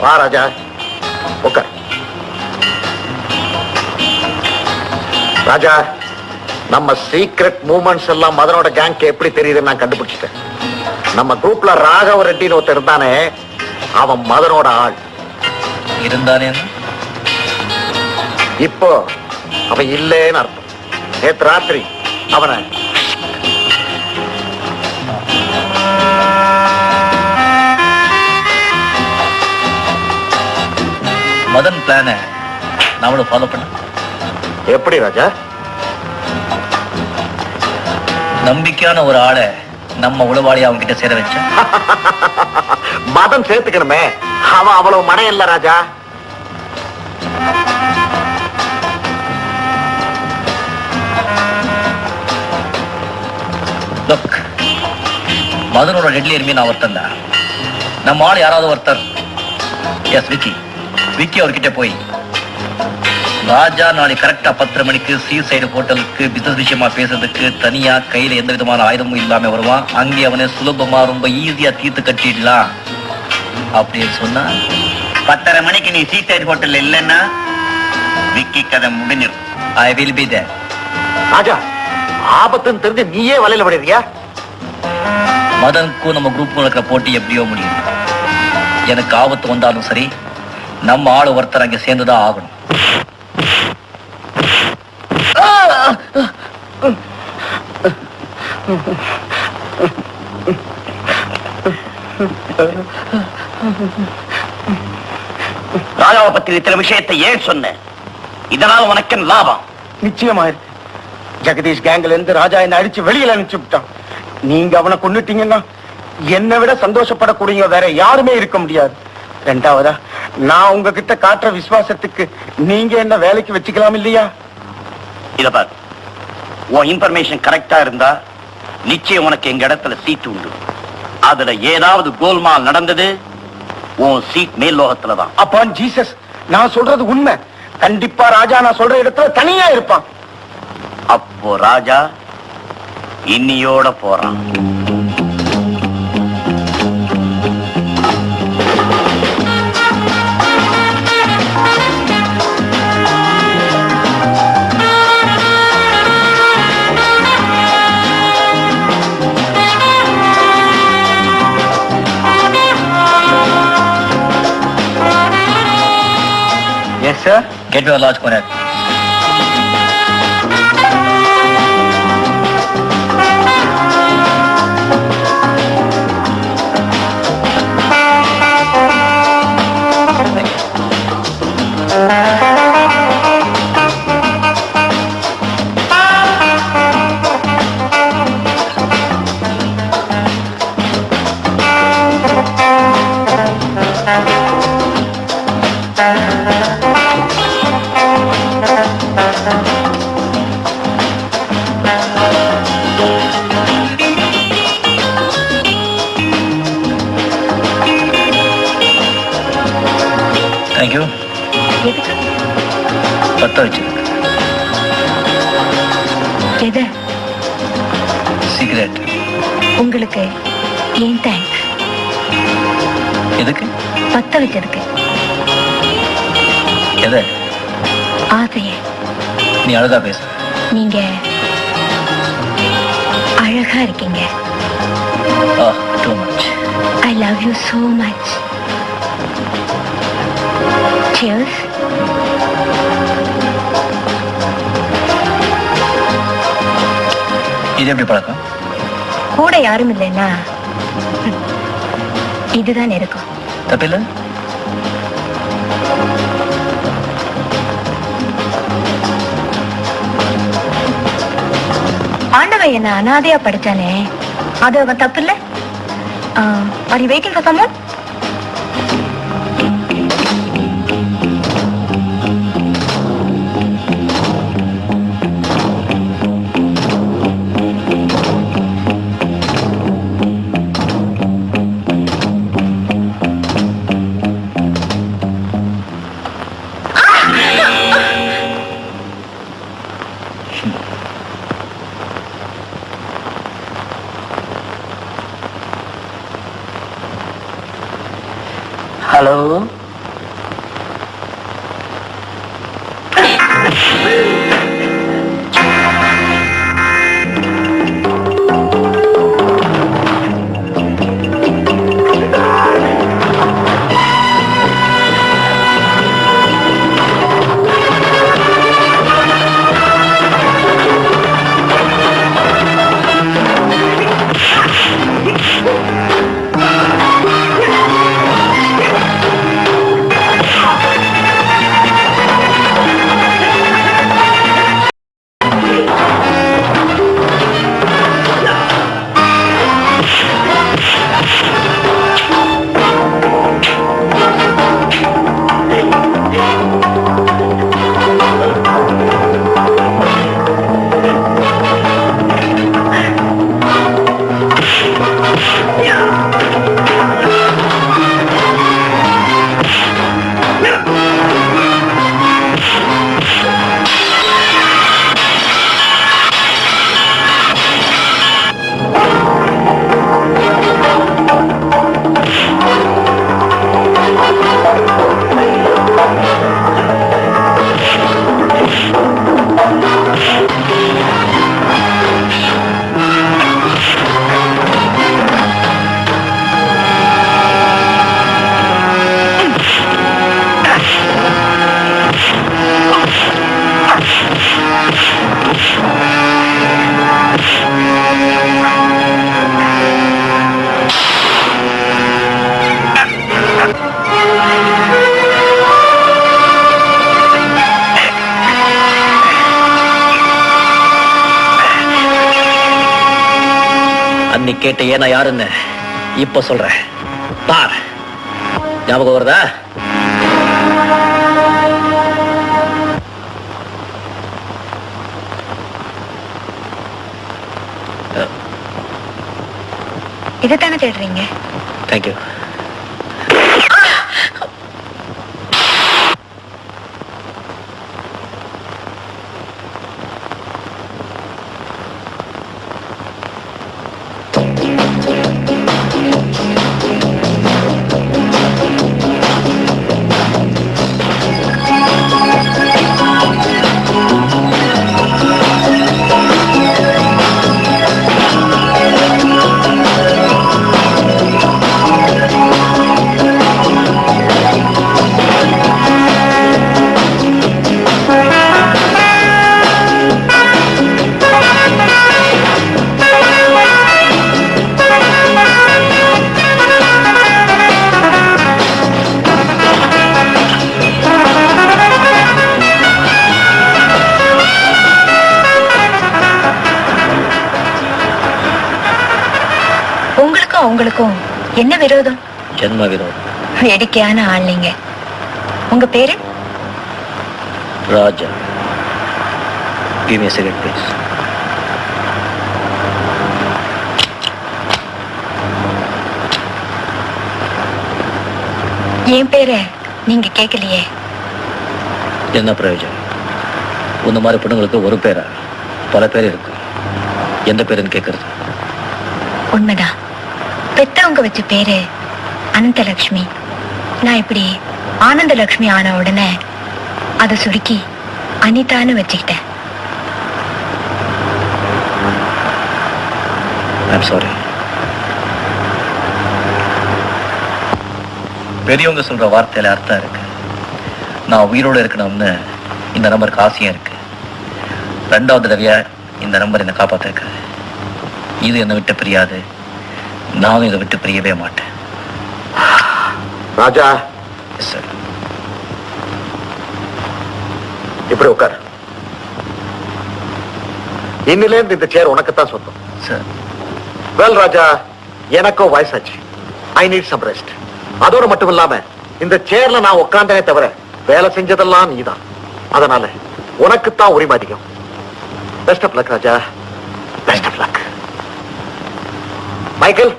வா ராஜா, உட்கார். ராஜா, நம்ம சீக்ரெட் மூவ்மெண்ட்ஸ் எல்லாம் மதனோட கேங்க்கு எப்படி தெரியுதுன்னு நான் கண்டுபிடிச்சிட்டேன். நம்ம குரூப்ல ராகவ ரெட்டின்னு ஒருத்தர் இருந்தானே, அவன் மதனோட ஆள். இருந்தானே? இப்போ அவன் இல்லேன்னு அர்த்தம். நேத்து ராத்திரி அவனை மதன் பிளான நாமளும் ஃபாலோ பண்ண. எப்படி ராஜா? நம்பிக்கையான ஒரு ஆளை நம்ம உளவாளி அவங்க கிட்ட சேர வச்ச. மதன் சேர்த்துக்கணுமே, அவன் அவ்வளவு மனம் இல்ல ராஜா. லுக், மதனோட டெட்லி எனிமி நான் ஒருத்தன் தான். நம்ம ஆள் யாராவது ஒருத்தர், எஸ் விக்கி அவர்கிட்ட போய் ராஜா நாளை கரெக்டா 10:30 மணிக்கு சீ சைடு ஹோட்டலுக்கு பிசினஸ் விஷயமா பேசுறதுக்கு தனியா கையில எந்த விதமான ஆயுதமும் இல்லாம வருவான். அங்கே அவனை சுலபமா ரொம்ப ஈஸியா தீர்த்து கட்டிடலாம் அப்படின்னு சொன்னா 10:30 மணிக்கு நீ சீ சைடு ஹோட்டல்ல இல்லைன்னா விக்கி கதை முடிஞ்சிடும். I will be there. ராஜா, ஆபத்துன்னு தெரிஞ்சு நீயே வலையில விடுறியா? மதனுக்கும் நம்ம குரூப் இருக்கிற போட்டி எப்படியோ முடியும். எனக்கு ஆபத்து வந்தாலும் சரி, நம்ம ஆளு ஒருத்தர் அங்க சேர்ந்துதான் ஆகணும். ராஜாவை பத்தி இத்தனை விஷயத்தை ஏன் சொன்ன? இதனால் உனக்கு லாபம்? நிச்சயமா இருக்கு. ஜெகதீஷ் கேங்ல இருந்து ராஜா என்ன அடிச்சு வெளியில அனுப்பிச்சு விட்டான். நீங்க அவனை கொன்னுட்டீங்கன்னா என்னை விட சந்தோஷப்படக்கூடிய வேற யாருமே இருக்க முடியாது. ரெண்டாவதா, நான் உங்ககிட்ட காட்டுற விசுவாசத்துக்கு நீங்க என்ன வேலைக்கு வச்சுக்கலாம் இல்லையா? இத பாரு, உன் இன்ஃபர்மேஷன் கரெக்டா இருந்தா நிச்சயம் உனக்கு எங்க இடத்துல சீட் உண்டு. அதுல ஏதாவது கோல்மால் நடந்தது, உன் சீட் மேல் லோகத்துலதான். அப்பான் ஜீசஸ், நான் சொல்றது உண்மை. கண்டிப்பா ராஜா நான் சொல்ற இடத்துல தனியா இருப்பான். அப்போ ராஜா இன்னியோட போறான். Yes sir. Get your large cornet. Thank you. பத்த வச்சிருக்கு. எது? சிகரெட். உங்களுக்கு ஏன் தேங்க்ஸ்? எதுக்கு? பத்த வச்சதுக்கு. எது? ஆசைய. நீ அழகா பேசு. நீங்க அழகா இருக்கீங்க. Too much. I love you so much. Cheers. இது எப்படி பழக்கம்? கூட யாரும் இல்லைன்னா இதுதான் இருக்கும். தப்பில்லை? ஆண்டவன் என்ன அனாதையா படிச்சானே, அது அவன் தப்பு இல்ல. Are you waiting for someone? Hello. கேட்டையே நான் யாருன்னு இப்ப சொல்றேன். பார், ஞாபகம் வருதா? இதுதானே தேடுறீங்க? தேங்க்யூ. உங்களுக்கும் என்ன விரோதம்? ஜென்ம விரோதம். வேடிக்கையான ஆள் நீங்க. உங்க பேரு? ராஜா. Give me a cigarette, please. என் பேரு நீங்க கேட்கலையே. என்ன பிரயோஜனம்? உன்ன மாதிரி பொண்ணுங்களுக்கு ஒரு பேரா? பல பேர் இருக்கு. எந்த பேருன்னு கேட்கறது? உண்மைதான். பெத்தவங்க வச்ச பேரு அனந்தலட்சுமி. நான் இப்படி ஆனந்தலட்சுமி ஆன உடனே அதை சுருக்கி அனிதான்னு வச்சுக்கிட்டேன். I'm sorry. பெரியவங்க சொல்ற வார்த்தையில அர்த்தம் இருக்கு. நான் உயிரோடு இருக்கணும்னு இந்த நம்பருக்கு ஆசையும் இருக்கு. 2வது தடவையா இந்த நம்பர் என்னை காப்பாத்திருக்கு. இது என்னை விட்டு பிரியாது. நானும் இதை விட்டு பிரியவே மாட்டேன். ராஜா, சார், இப்படி உட்கார். இன்னிலேருந்து இந்த சேர் உனக்குத்தான் சொந்தம். சார். வெல் ராஜா, எனக்கும் வயசாச்சு. I need some rest. அதோடு மட்டும் இல்லாம இந்த சேர்ல நான் உட்கார்ந்தே தவிர வேலை செஞ்சதெல்லாம் நீதான். அதனால உனக்குத்தான் உரிமை அதிகம். Best of luck Raja, best of luck. Michael,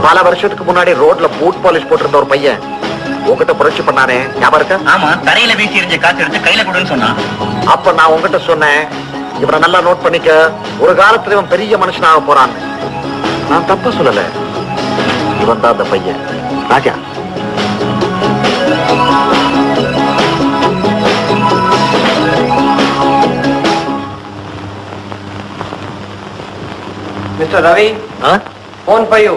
பல வருஷத்துக்கு முன்னாடி ரோட்ல பூட் பாலிஷ் போட்டிருந்த ஒரு பையன் உங்ககிட்ட புரட்சி பண்ணானே, ஞாபகம் இருக்கா? ஆமா, தரையில வீசி எரிஞ்ச காசு எடுத்து கையில கொடுன்னு சொன்னான். அப்ப நான் உங்ககிட்ட சொன்னேன், இவனை நல்லா நோட் பண்ணிக்க, ஒரு காலத்துல இவன் பெரிய மனுஷனாக போறான். நான் தப்பா சொல்லல. இவன் தான் அந்த பையன் Raja. Mister Ravi, phone for you.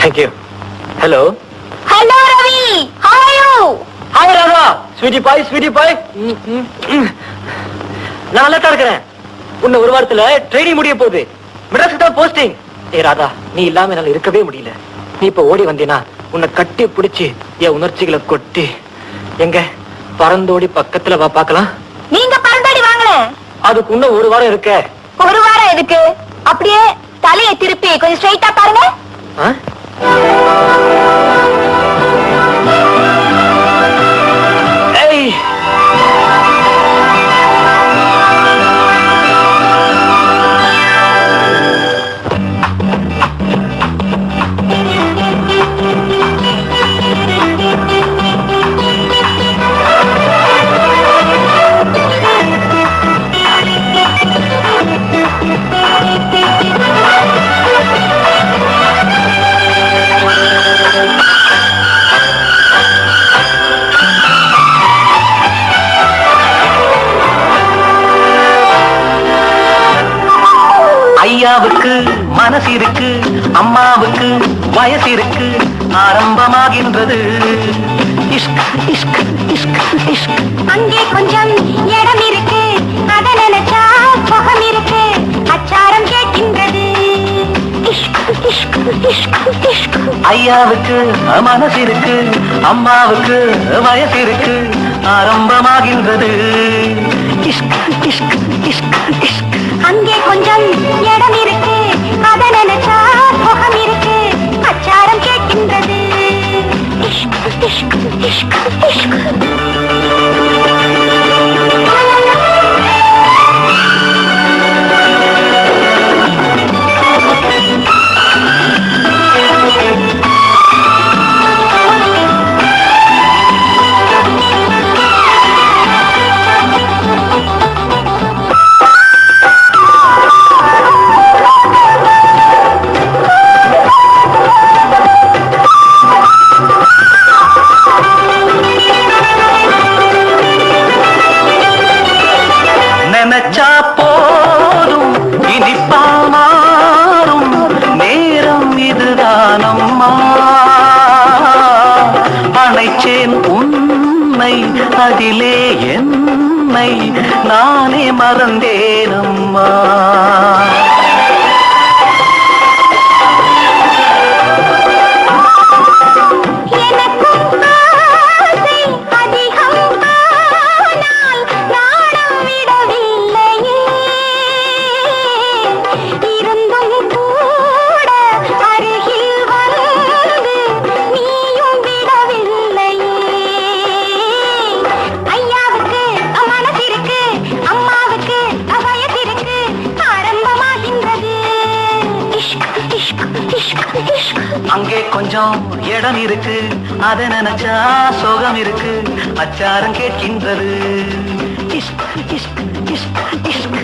Thank you. Hello. Hello, Ravi. How are you? Hi, Radha. Sweetie pie, sweetie pie. நான் நல்லா தான் இருக்கிறேன். உன்னை ஒரு வாரத்துல ட்ரைனிங் முடிய போகுது. மெட்ராஸ்க்கு தான் போஸ்டிங். ஏ ராதா, நீ இல்லாம என்னால இருக்கவே முடியல. நீ இப்ப ஓடி வந்தீனா உன்னை கட்டி பிடிச்சி என் உணர்ச்சிகளை கொட்டி எங்க பறந்தோடி பக்கத்துல வா பார்க்கலாம். நீங்க பறந்தோடி வாங்கல. அதுக்கு இன்னும் ஒரு வாரம் இருக்க. ஒரு வாரம் எதுக்கு? அப்படியே தலையை திருப்பி கொஞ்சம் ஸ்ட்ரைட்டா பாருங்க. ஏய், ஐயாவுக்கு மனசு இருக்கு, அம்மாவுக்கு வயசு இருக்கு, ஆரம்பமாகின்றது. இஷ்க் இஷ்க் இஷ்க் இஷ்க். அங்கே கொஞ்சம் இடம் இருக்கு, அத நினைச்சா சுகம் இருக்கு, அச்சாரம் கேட்கின்றது. இஷ்க் இஷ்க் இஷ்க் இஷ்க். ஐயாவுக்கு மனசு இருக்கு, அம்மாவுக்கு வயசு இருக்கு, ஆரம்பமாகின்றது. இஷ்க் இஷ்க் இஷ்க் இஷ்க். அங்கே கொஞ்சம் இடம் இருக்கு, அத நினைச்சா சுகம் இருக்கு, அச்சாரம் கேட்கின்றது. இஷ்க் இஷ்க் இஷ்க் இஷ்க். நினைச்சா போதும் இனிப்பா மாறும் நேரம் இதுதானம்மா. அணைச்சேன் உன்னை அதிலே என்னை நானே மறந்தேனம்மா. அங்கே கொஞ்சம் இடம் இருக்கு, அத நினைச்சா சோகம் இருக்கு, அச்சாரம் கேட்கின்றது. இஷ்க் இஷ்க் இஷ்க் இஷ்க்.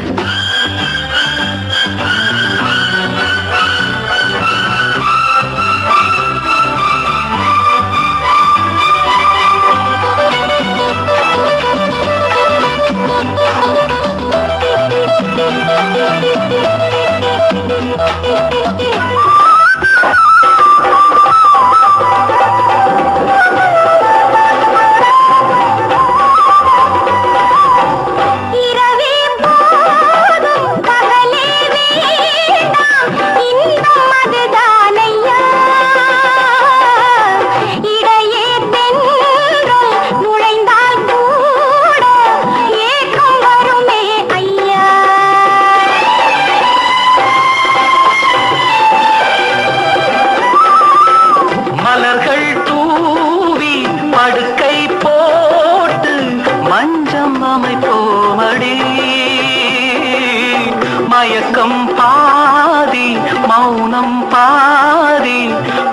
மயக்கம் பாதி மௌனம் பாதி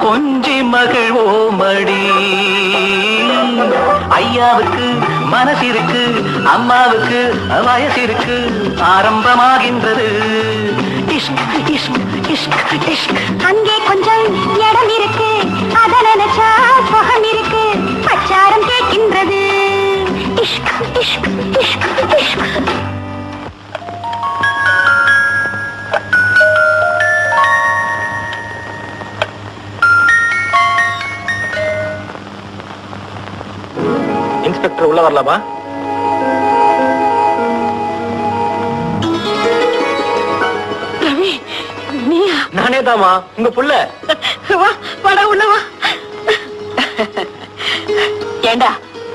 கொஞ்சி மகிழ்வோமடி. ஐயாவுக்கு மனசு இருக்கு, அம்மாவுக்கு வயசு இருக்கு, ஆரம்பமாகின்றது. இஷ்க் இஷ்க் இஷ்க் இஷ்க். அங்கே கொஞ்சம் இடம் இருக்கு, அத நினைச்சா சுகம் இருக்கு, அச்சாரம் கேட்கின்றது. இஷ்க் இஷ்க் இஷ்க் இஷ்க். இன்ஸ்பெக்டர் உள்ள வரலாமா? ரவி, நீயா? நானே தாமா, உங்க புள்ள. வா, வாடா உள்ள வா. ஏண்டா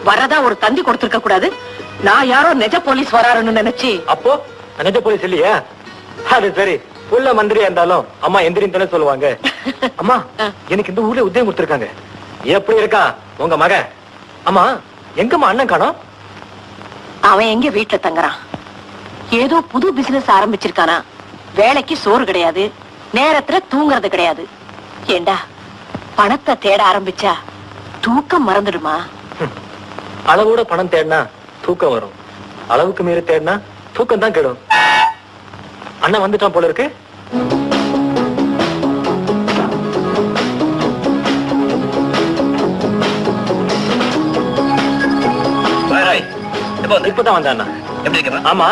வரதா ஒரு தந்தி கொடுத்திருக்க கூடாது? நான் யாரோ நிஜ போலீஸ் வராருன்னு நினைச்சு. அப்போ நிஜ போலீஸ் இல்லையா? அது சரி, புள்ள மந்திரியா இருந்தாலும் அம்மா எந்திரின்னு தானே சொல்லுவாங்க. அம்மா, எனக்கு இந்த ஊர்ல உத்தியோகம் கொடுத்திருக்காங்க. எப்படி இருக்கான் உங்க மகன்? அம்மா, எங்கம்மா அண்ணன் காணோம்? அவன் எங்க வீட்டுல தங்குறான்? ஏதோ புது பிசினஸ் ஆரம்பிச்சிருக்கானா. வேலைக்கு சோறு கிடையாது, நேரத்துல தூங்குறது கிடையாது. ஏண்டா பணத்தை தேட ஆரம்பிச்சா தூக்கம் மறந்துடுமா? அளவோட பணம் தேடினா தூக்கம் வரும், அளவுக்கு மீறி தேடினா தூக்கம் தான் கெடும். அண்ணன் வந்துட்டான் போல இருக்கு. இப்பதான் வந்தா. ஆமா,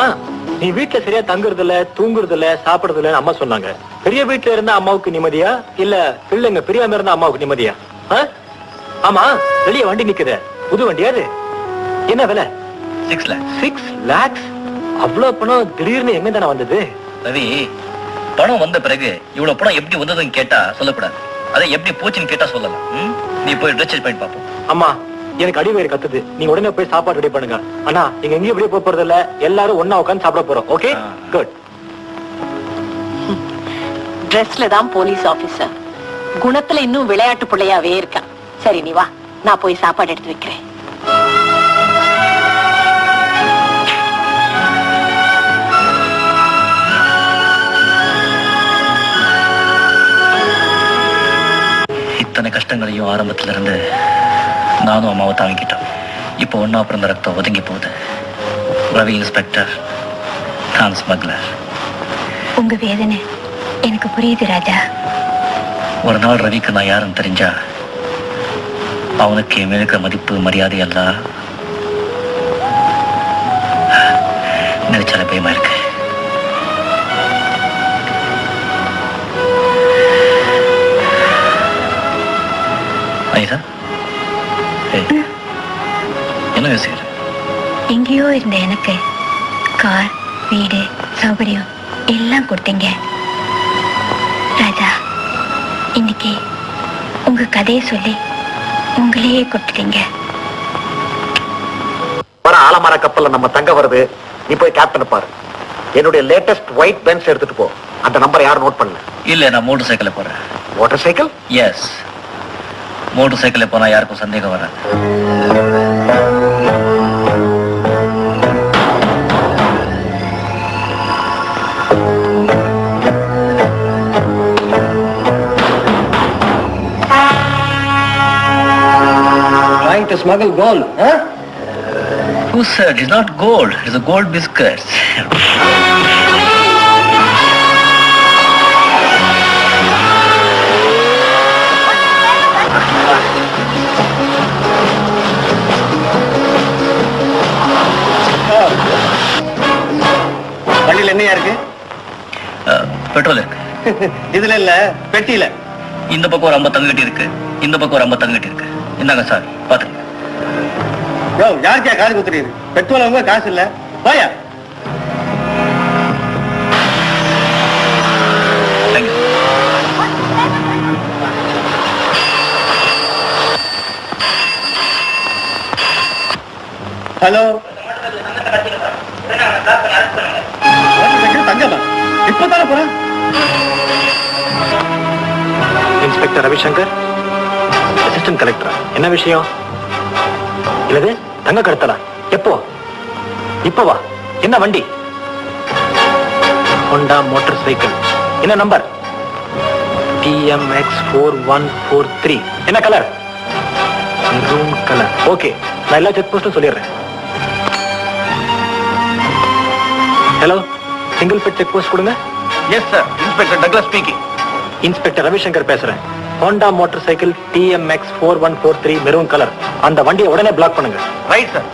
நீ வீட்டுல சரியா தங்குறது இல்ல, தூங்குறது இல்ல, சாப்பிடுறது இல்ல அம்மா சொன்னாங்க. பெரிய வீட்டுல இருந்தா அம்மாவுக்கு நிம்மதியா, இல்ல பிள்ளைங்க பிரியாம இருந்தா அம்மாவுக்கு நிம்மதியா? ஆமா, வெளிய வண்டி நிக்குது, புது வண்டியா அது? என்ன விலை? 6 lakhs. 6 lakhs? அவ்வளவு பணம் திடீர்னு எங்க தானே வந்தது? ரவி, பணம் வந்த பிறகு இவ்வளவு பணம் எப்படி வந்ததுன்னு கேட்டா சொல்லக்கூடாது, அதை எப்படி போச்சுன்னு கேட்டா சொல்லலாம். நீ போய் ட்ரெஸ் சேஞ்ச் பண்ணி பாப்போம். அம்மா, எனக்கு அடிவயிறு கத்துது, நீங்க உடனே போய் சாப்பாடு ரெடி பண்ணுங்க. அண்ணா, நீங்க எங்கேயும் இப்படியே போறது இல்ல, எல்லாரும் ஒண்ணா உட்கார்ந்து சாப்பிட போறோம். Okay, good. ட்ரெஸ்ல தான் போலீஸ் ஆபீசர், குணத்துல இன்னும் விளையாட்டு பிள்ளையாவே இருக்கான். சரி, நீ வா, நான் போய் சாப்பாடு எடுத்து வைக்கிறேன். இத்தனை கஷ்டங்களையும் ஆரம்பத்துல இருந்து நானும் அம்மாவை தாங்கிக்கிட்டோம். இப்போ ஒன்னா பிறந்த ரத்தம் ஒதுங்கி போகுது. ரவி இன்ஸ்பெக்டர், நான் ஸ்மக்லர். உங்க வேதனை எனக்கு புரியுது ராஜா. ஒரு நாள் ரவிக்கு நான் யாருன்னு தெரிஞ்சா அவனுக்கு என் மேல இருக்கிற மதிப்பு மரியாதை எல்லாம் நினைச்சால பயமா இருக்கு. ஐயா, என்ன யோசிக்கிற? எங்கேயோ இருந்த எனக்கு கார், வீடு, சௌகரியம் எல்லாம் கொடுத்தீங்க ராஜா. இன்னைக்கு உங்க கதையை சொல்லி உங்களையே கொடுத்துட்டீங்க. வர ஆலமர கப்பல்ல நம்ம தங்க வருது. நீ போய் கேப்டன் பாரு. என்னுடைய லேட்டஸ்ட் ஒயிட் பென்ஸ் எடுத்துட்டு போ. அந்த நம்பர் யாரும் நோட் பண்ணல. இல்ல, நான் மோட்டார் சைக்கிள்ல போறேன். Motor cycle? எஸ், மோட்டார் சைக்கிள்ல போனா யாருக்கும் சந்தேகம் வராது. Trying to smuggle gold, huh? Who said it's not gold? It's a gold biscuits. வண்டியில என்னையா இருக்கு? பெட்ரோல் இருக்கு. இதுல இல்ல, பெட்டியில. இந்த பக்கம் ஒரு 50 தங்கட்டி இருக்கு, இந்த பக்கம் ஒரு 50 தங்கட்டி இருக்கு. இந்தாங்க சார், பாத்துங்க. யோ, யாருக்கா காது குத்துறீங்க? பெட்ரோல் அவங்க காசு இல்ல, போயா. தேங்க்யூ. ஹலோ, தங்கம்மா இப்பதானே போறேன். Inspector Ravishankar, assistant collector. என்ன விஷயம்? இல்லது தங்க கடத்தலாம். எப்போ? இப்பவா? என்ன வண்டி? Honda motor cycle. என்ன நம்பர்? TMX 4143. என்ன கலர்? Maroon colour. ஓகே, நான் எல்லா செக் போஸ்டும் சொல்லிடுறேன். Hello, single bed check post கொடுங்க. Yes sir, inspector Douglas speaking. Inspector Ravishankar பேசுறேன். Honda motor cycle TMX 4143 maroon colour. அந்த வண்டியை உடனே பிளாக் பண்ணுங்க. Right sir.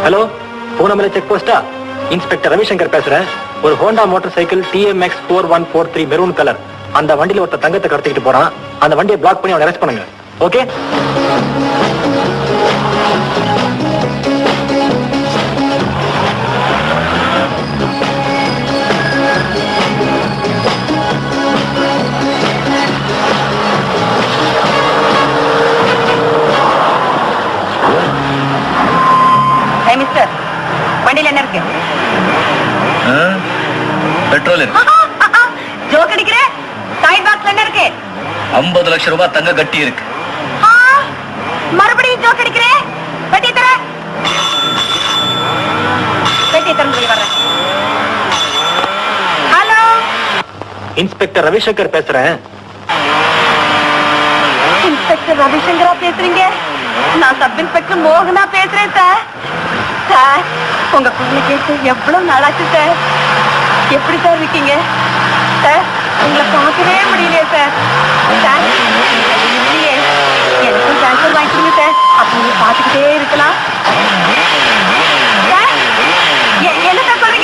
Hello, Poonamallee check போஸ்டா? இன்ஸ்பெக்டர் ரவிசங்கர் பேசுறேன். ஒரு Honda motor cycle TMX 4143 maroon colour. அந்த வண்டியில ஒருத்த தங்கத்தை கடத்திக்கிட்டு போறான். அந்த வண்டியை பிளாக் பண்ணி அவனை அரெஸ்ட் பண்ணுங்க. ஓகே? மிஸ்டர், வண்டியில என்ன இருக்கு? பெட்ரோல் இருக்கு. ஜோக் அடிக்கிற? சைட் பாக்ஸ்ல என்ன இருக்கு? 50 லட்சம் ரூபாய் தங்க கட்டி இருக்கு. மறுபடியும் ஜோக் அடிக்கிற? பெட்டி தர, பெட்டி தரணும். வர்றேன். ஹலோ, இன்ஸ்பெக்டர் ரவிசங்கர் பேசுறேன். இன்ஸ்பெக்டர் ரவிசங்கரா பேசுறீங்க? நான் சப் இன்ஸ்பெக்டர் மோகனா பேசுறேன் சார். சார், உங்க குரலை கேட்டு எவ்வளவு நாளாச்சு சார். எப்படி சார் இருக்கீங்க சார்? உங்களை பார்க்கவே முடியலையே சார். சார், இல்லையே, எனக்கும் ட்ரான்ஸ்ஃபர் வாங்கிக்கோங்க சார். அப்ப நீங்க பார்த்துக்கிட்டே இருக்கலாம் சார். என்ன சார் சொல்றீங்க?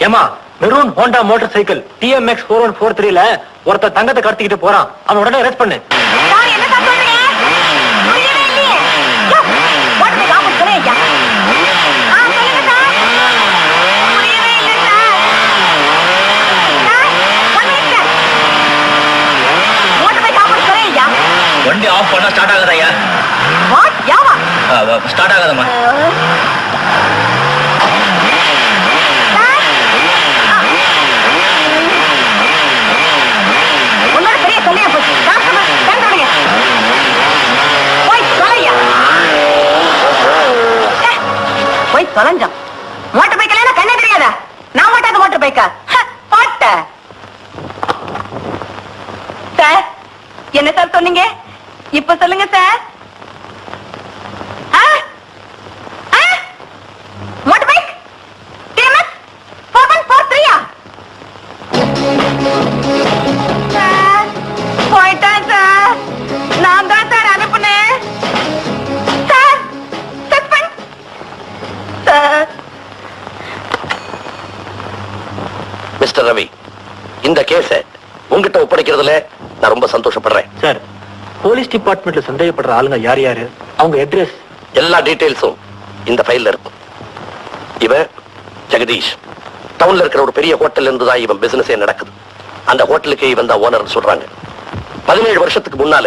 ஏமா maroon Honda motor cycle TMX 4143ல ஒருத்த தங்கத்தை கடத்திக்கிட்டு போறான். அவன் உடனே அரெஸ்ட் பண்ணு. சார் என்ன சார் சொல்றீங்க? புரியவே இல்லையே. யோ, ஓட்டத்தை காப்பாத்து சொல்லுங்க ஐயா. சொல்லுங்க சார். புரியவே இல்லை சார். ஓட்டத்தை காப்பாத்து சொல்லுங்க ஐயா. வண்டி ஆஃப் பண்ணா ஸ்டார்ட் ஆகுதாயா? வாட் யாவா? ஸ்டார்ட் ஆகாதம்மா. உன்னோட பெரிய தொல்லையா போச்சு. போய் தொலைஞ்சோம். மோட்டர் பைக்கல கண்ணே தெரியாதா? நான் மாட்டாத மோட்டர் பைக்கா பாட்ட சார். என்ன சார் சொன்னீங்க? இப்ப சொல்லுங்க sir. Motor bike TMX 4143 sir போயிட்டான் சார். நான் தான் சார் அனுப்புனேன் sir. Suspend sir. Mister Ravi, இந்த கேஸ உங்ககிட்ட ஒப்படைக்கிறதுல நான் ரொம்ப சந்தோஷப்படுறேன். சார், போலீஸ் டிபார்ட்மெண்ட்ல சந்தேகப்படுற ஆளுங்க யார் யாரு, அவங்க அட்ரஸ், எல்லா டீடைல்ஸும் இந்த ஃபைல்ல இருக்கும். இவன் ஜெகதீஷ். டவுன்ல இருக்கிற ஒரு பெரிய ஹோட்டல்ல இருந்து தான் இவன் பிசினஸே நடக்குது. அந்த ஹோட்டலுக்கு இவன் தான் ஓனர் சொல்றாங்க. 17 வருஷத்துக்கு முன்னால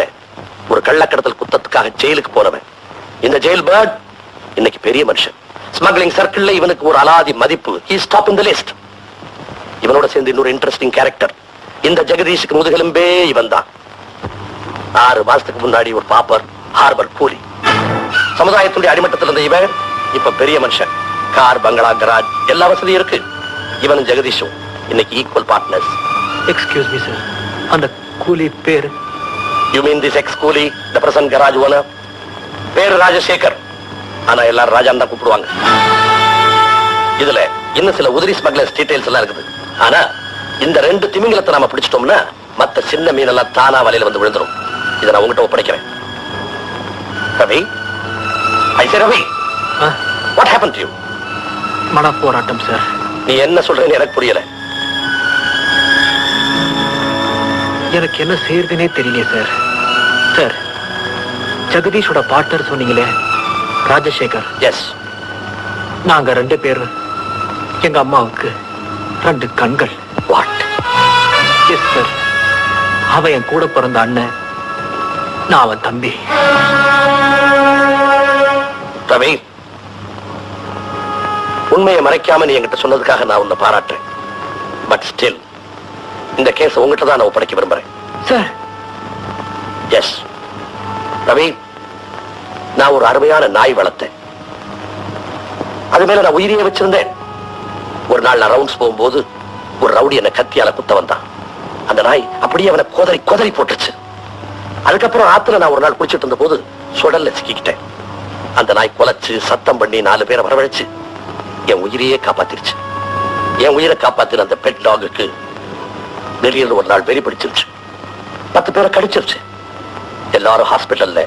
ஒரு கள்ளக்கடத்தல் குத்தத்துக்காக ஜெயிலுக்கு போனவன். இந்த ஜெயில் பேர்ட் இன்னைக்கு பெரிய மனுஷன். ஸ்மக்லிங் சர்க்கிள்ல இவனுக்கு ஒரு அலாதி மதிப்பு. He is top in the list. இவனோட சேர்ந்து இன்னொரு இன்ட்ரெஸ்டிங் கேரக்டர். இந்த ஜெகதீஷுக்கு முதுகெலும்பே இவன் தான். 6 மாசத்துக்கு முன்னாடி ஒரு பாப்பர் ஹார்பர் கூலி. சமுதாயத்துடைய அடிமட்டத்தில் இருந்த இவன் இப்ப பெரிய மனுஷன். கார், பங்களா, கராஜ் எல்லா வசதியும் இருக்கு. இவனும் ஜெகதீஷும் இன்னைக்கு equal partners. Excuse me sir, அந்த கூலி பேர்? யூ மீன் திஸ் எக்ஸ் கூலி, தி பிரசன்ட் கராஜ் ஓனர்? பேரு ராஜசேகர். ஆனா எல்லாரும் ராஜான் தான் கூப்பிடுவாங்க. இதுல இன்னும் சில உதிரி ஸ்மக்லர்ஸ் டீடைல்ஸ் எல்லாம் இருக்குது. ஆனா இந்த 2 திமிங்கலத்தை நாம பிடிச்சிட்டோம்னா மத்த சின்ன மீனெல்லாம் தானா வலையில வந்து விழுந்துரும். இதை நான் உங்ககிட்ட ஒப்படைக்கிறேன். ரவி, ஐ சே Ravi, what happened to you? மன போராட்டம் சார். நீ என்ன சொல்றேன்னு எனக்கு புரியல. எனக்கு என்ன செய்யறதுனே தெரியல சார். சார், ஜெகதீஷோட பார்ட்னர் சொன்னீங்களே, ராஜசேகர். எஸ். நாங்க 2 பேர். எங்க அம்மாவுக்கு 2 கண்கள். வாட்? Yes sir. அவன் என் கூட பிறந்த அண்ணன், நான் அவன் தம்பி. ரவி, உண்மையை மறைக்காம நீ என்கிட்ட சொன்னதுக்காக நான் உன்னை பாராட்டுறேன். பட் ஸ்டில் இந்த கேஸ் உங்ககிட்ட தான் நான் ஒப்படைக்க விரும்புறேன். சார். எஸ் ரவி, நான் ஒரு அருமையான நாய் வளர்த்தேன். அது மேல நான் உயிரியை வச்சிருந்தேன். ஒரு நாள் நான் ரவுண்ட்ஸ் போகும்போது ஒரு ரவுடி என்ன கத்தியால குத்த வந்தான். அந்த நாய் அப்படியே அவனை கோதறி கோதறி போட்டுச்சு. அதுக்கப்புறம் ஆத்துல நான் ஒரு நாள் குளிச்சுட்டு இருந்த போது சுடல்ல சிக்கிக்கிட்டேன். அந்த நாய் குலைச்சு சத்தம் பண்ணி 4 பேரை வரவழைச்சு என் உயிரையே காப்பாத்திருச்சு. என் உயிரை காப்பாத்தின அந்த பெட் டாகுக்கு திடீர்னு ஒரு நாள் வெறி பிடிச்சிருச்சு. 10 பேரை கடிச்சிருச்சு. எல்லாரும் ஹாஸ்பிட்டல்ல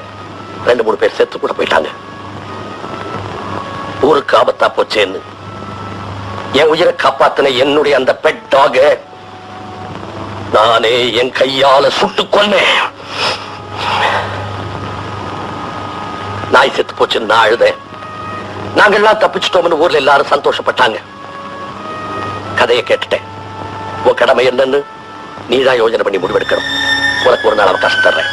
2-3 பேர் செத்து கூட போயிட்டாங்க. ஊருக்கு ஆபத்தா போச்சேன்னு என் உயிரை காப்பாத்தின என்னுடைய அந்த பெட் டாக நானே என் கையால சுட்டு கொன்னேன். நாய் செத்து போச்சுன்னு நான் அழுதேன். நாங்கெல்லாம் தப்பிச்சிட்டோம்னு ஊர்ல எல்லாரும் சந்தோஷப்பட்டாங்க. கதையை கேட்டுட்டேன். உன் கடமை என்னன்னு நீதான் யோசனை பண்ணி முடிவெடுக்கணும். உனக்கு ஒரு நாள் அவகாசம் தர்றேன்.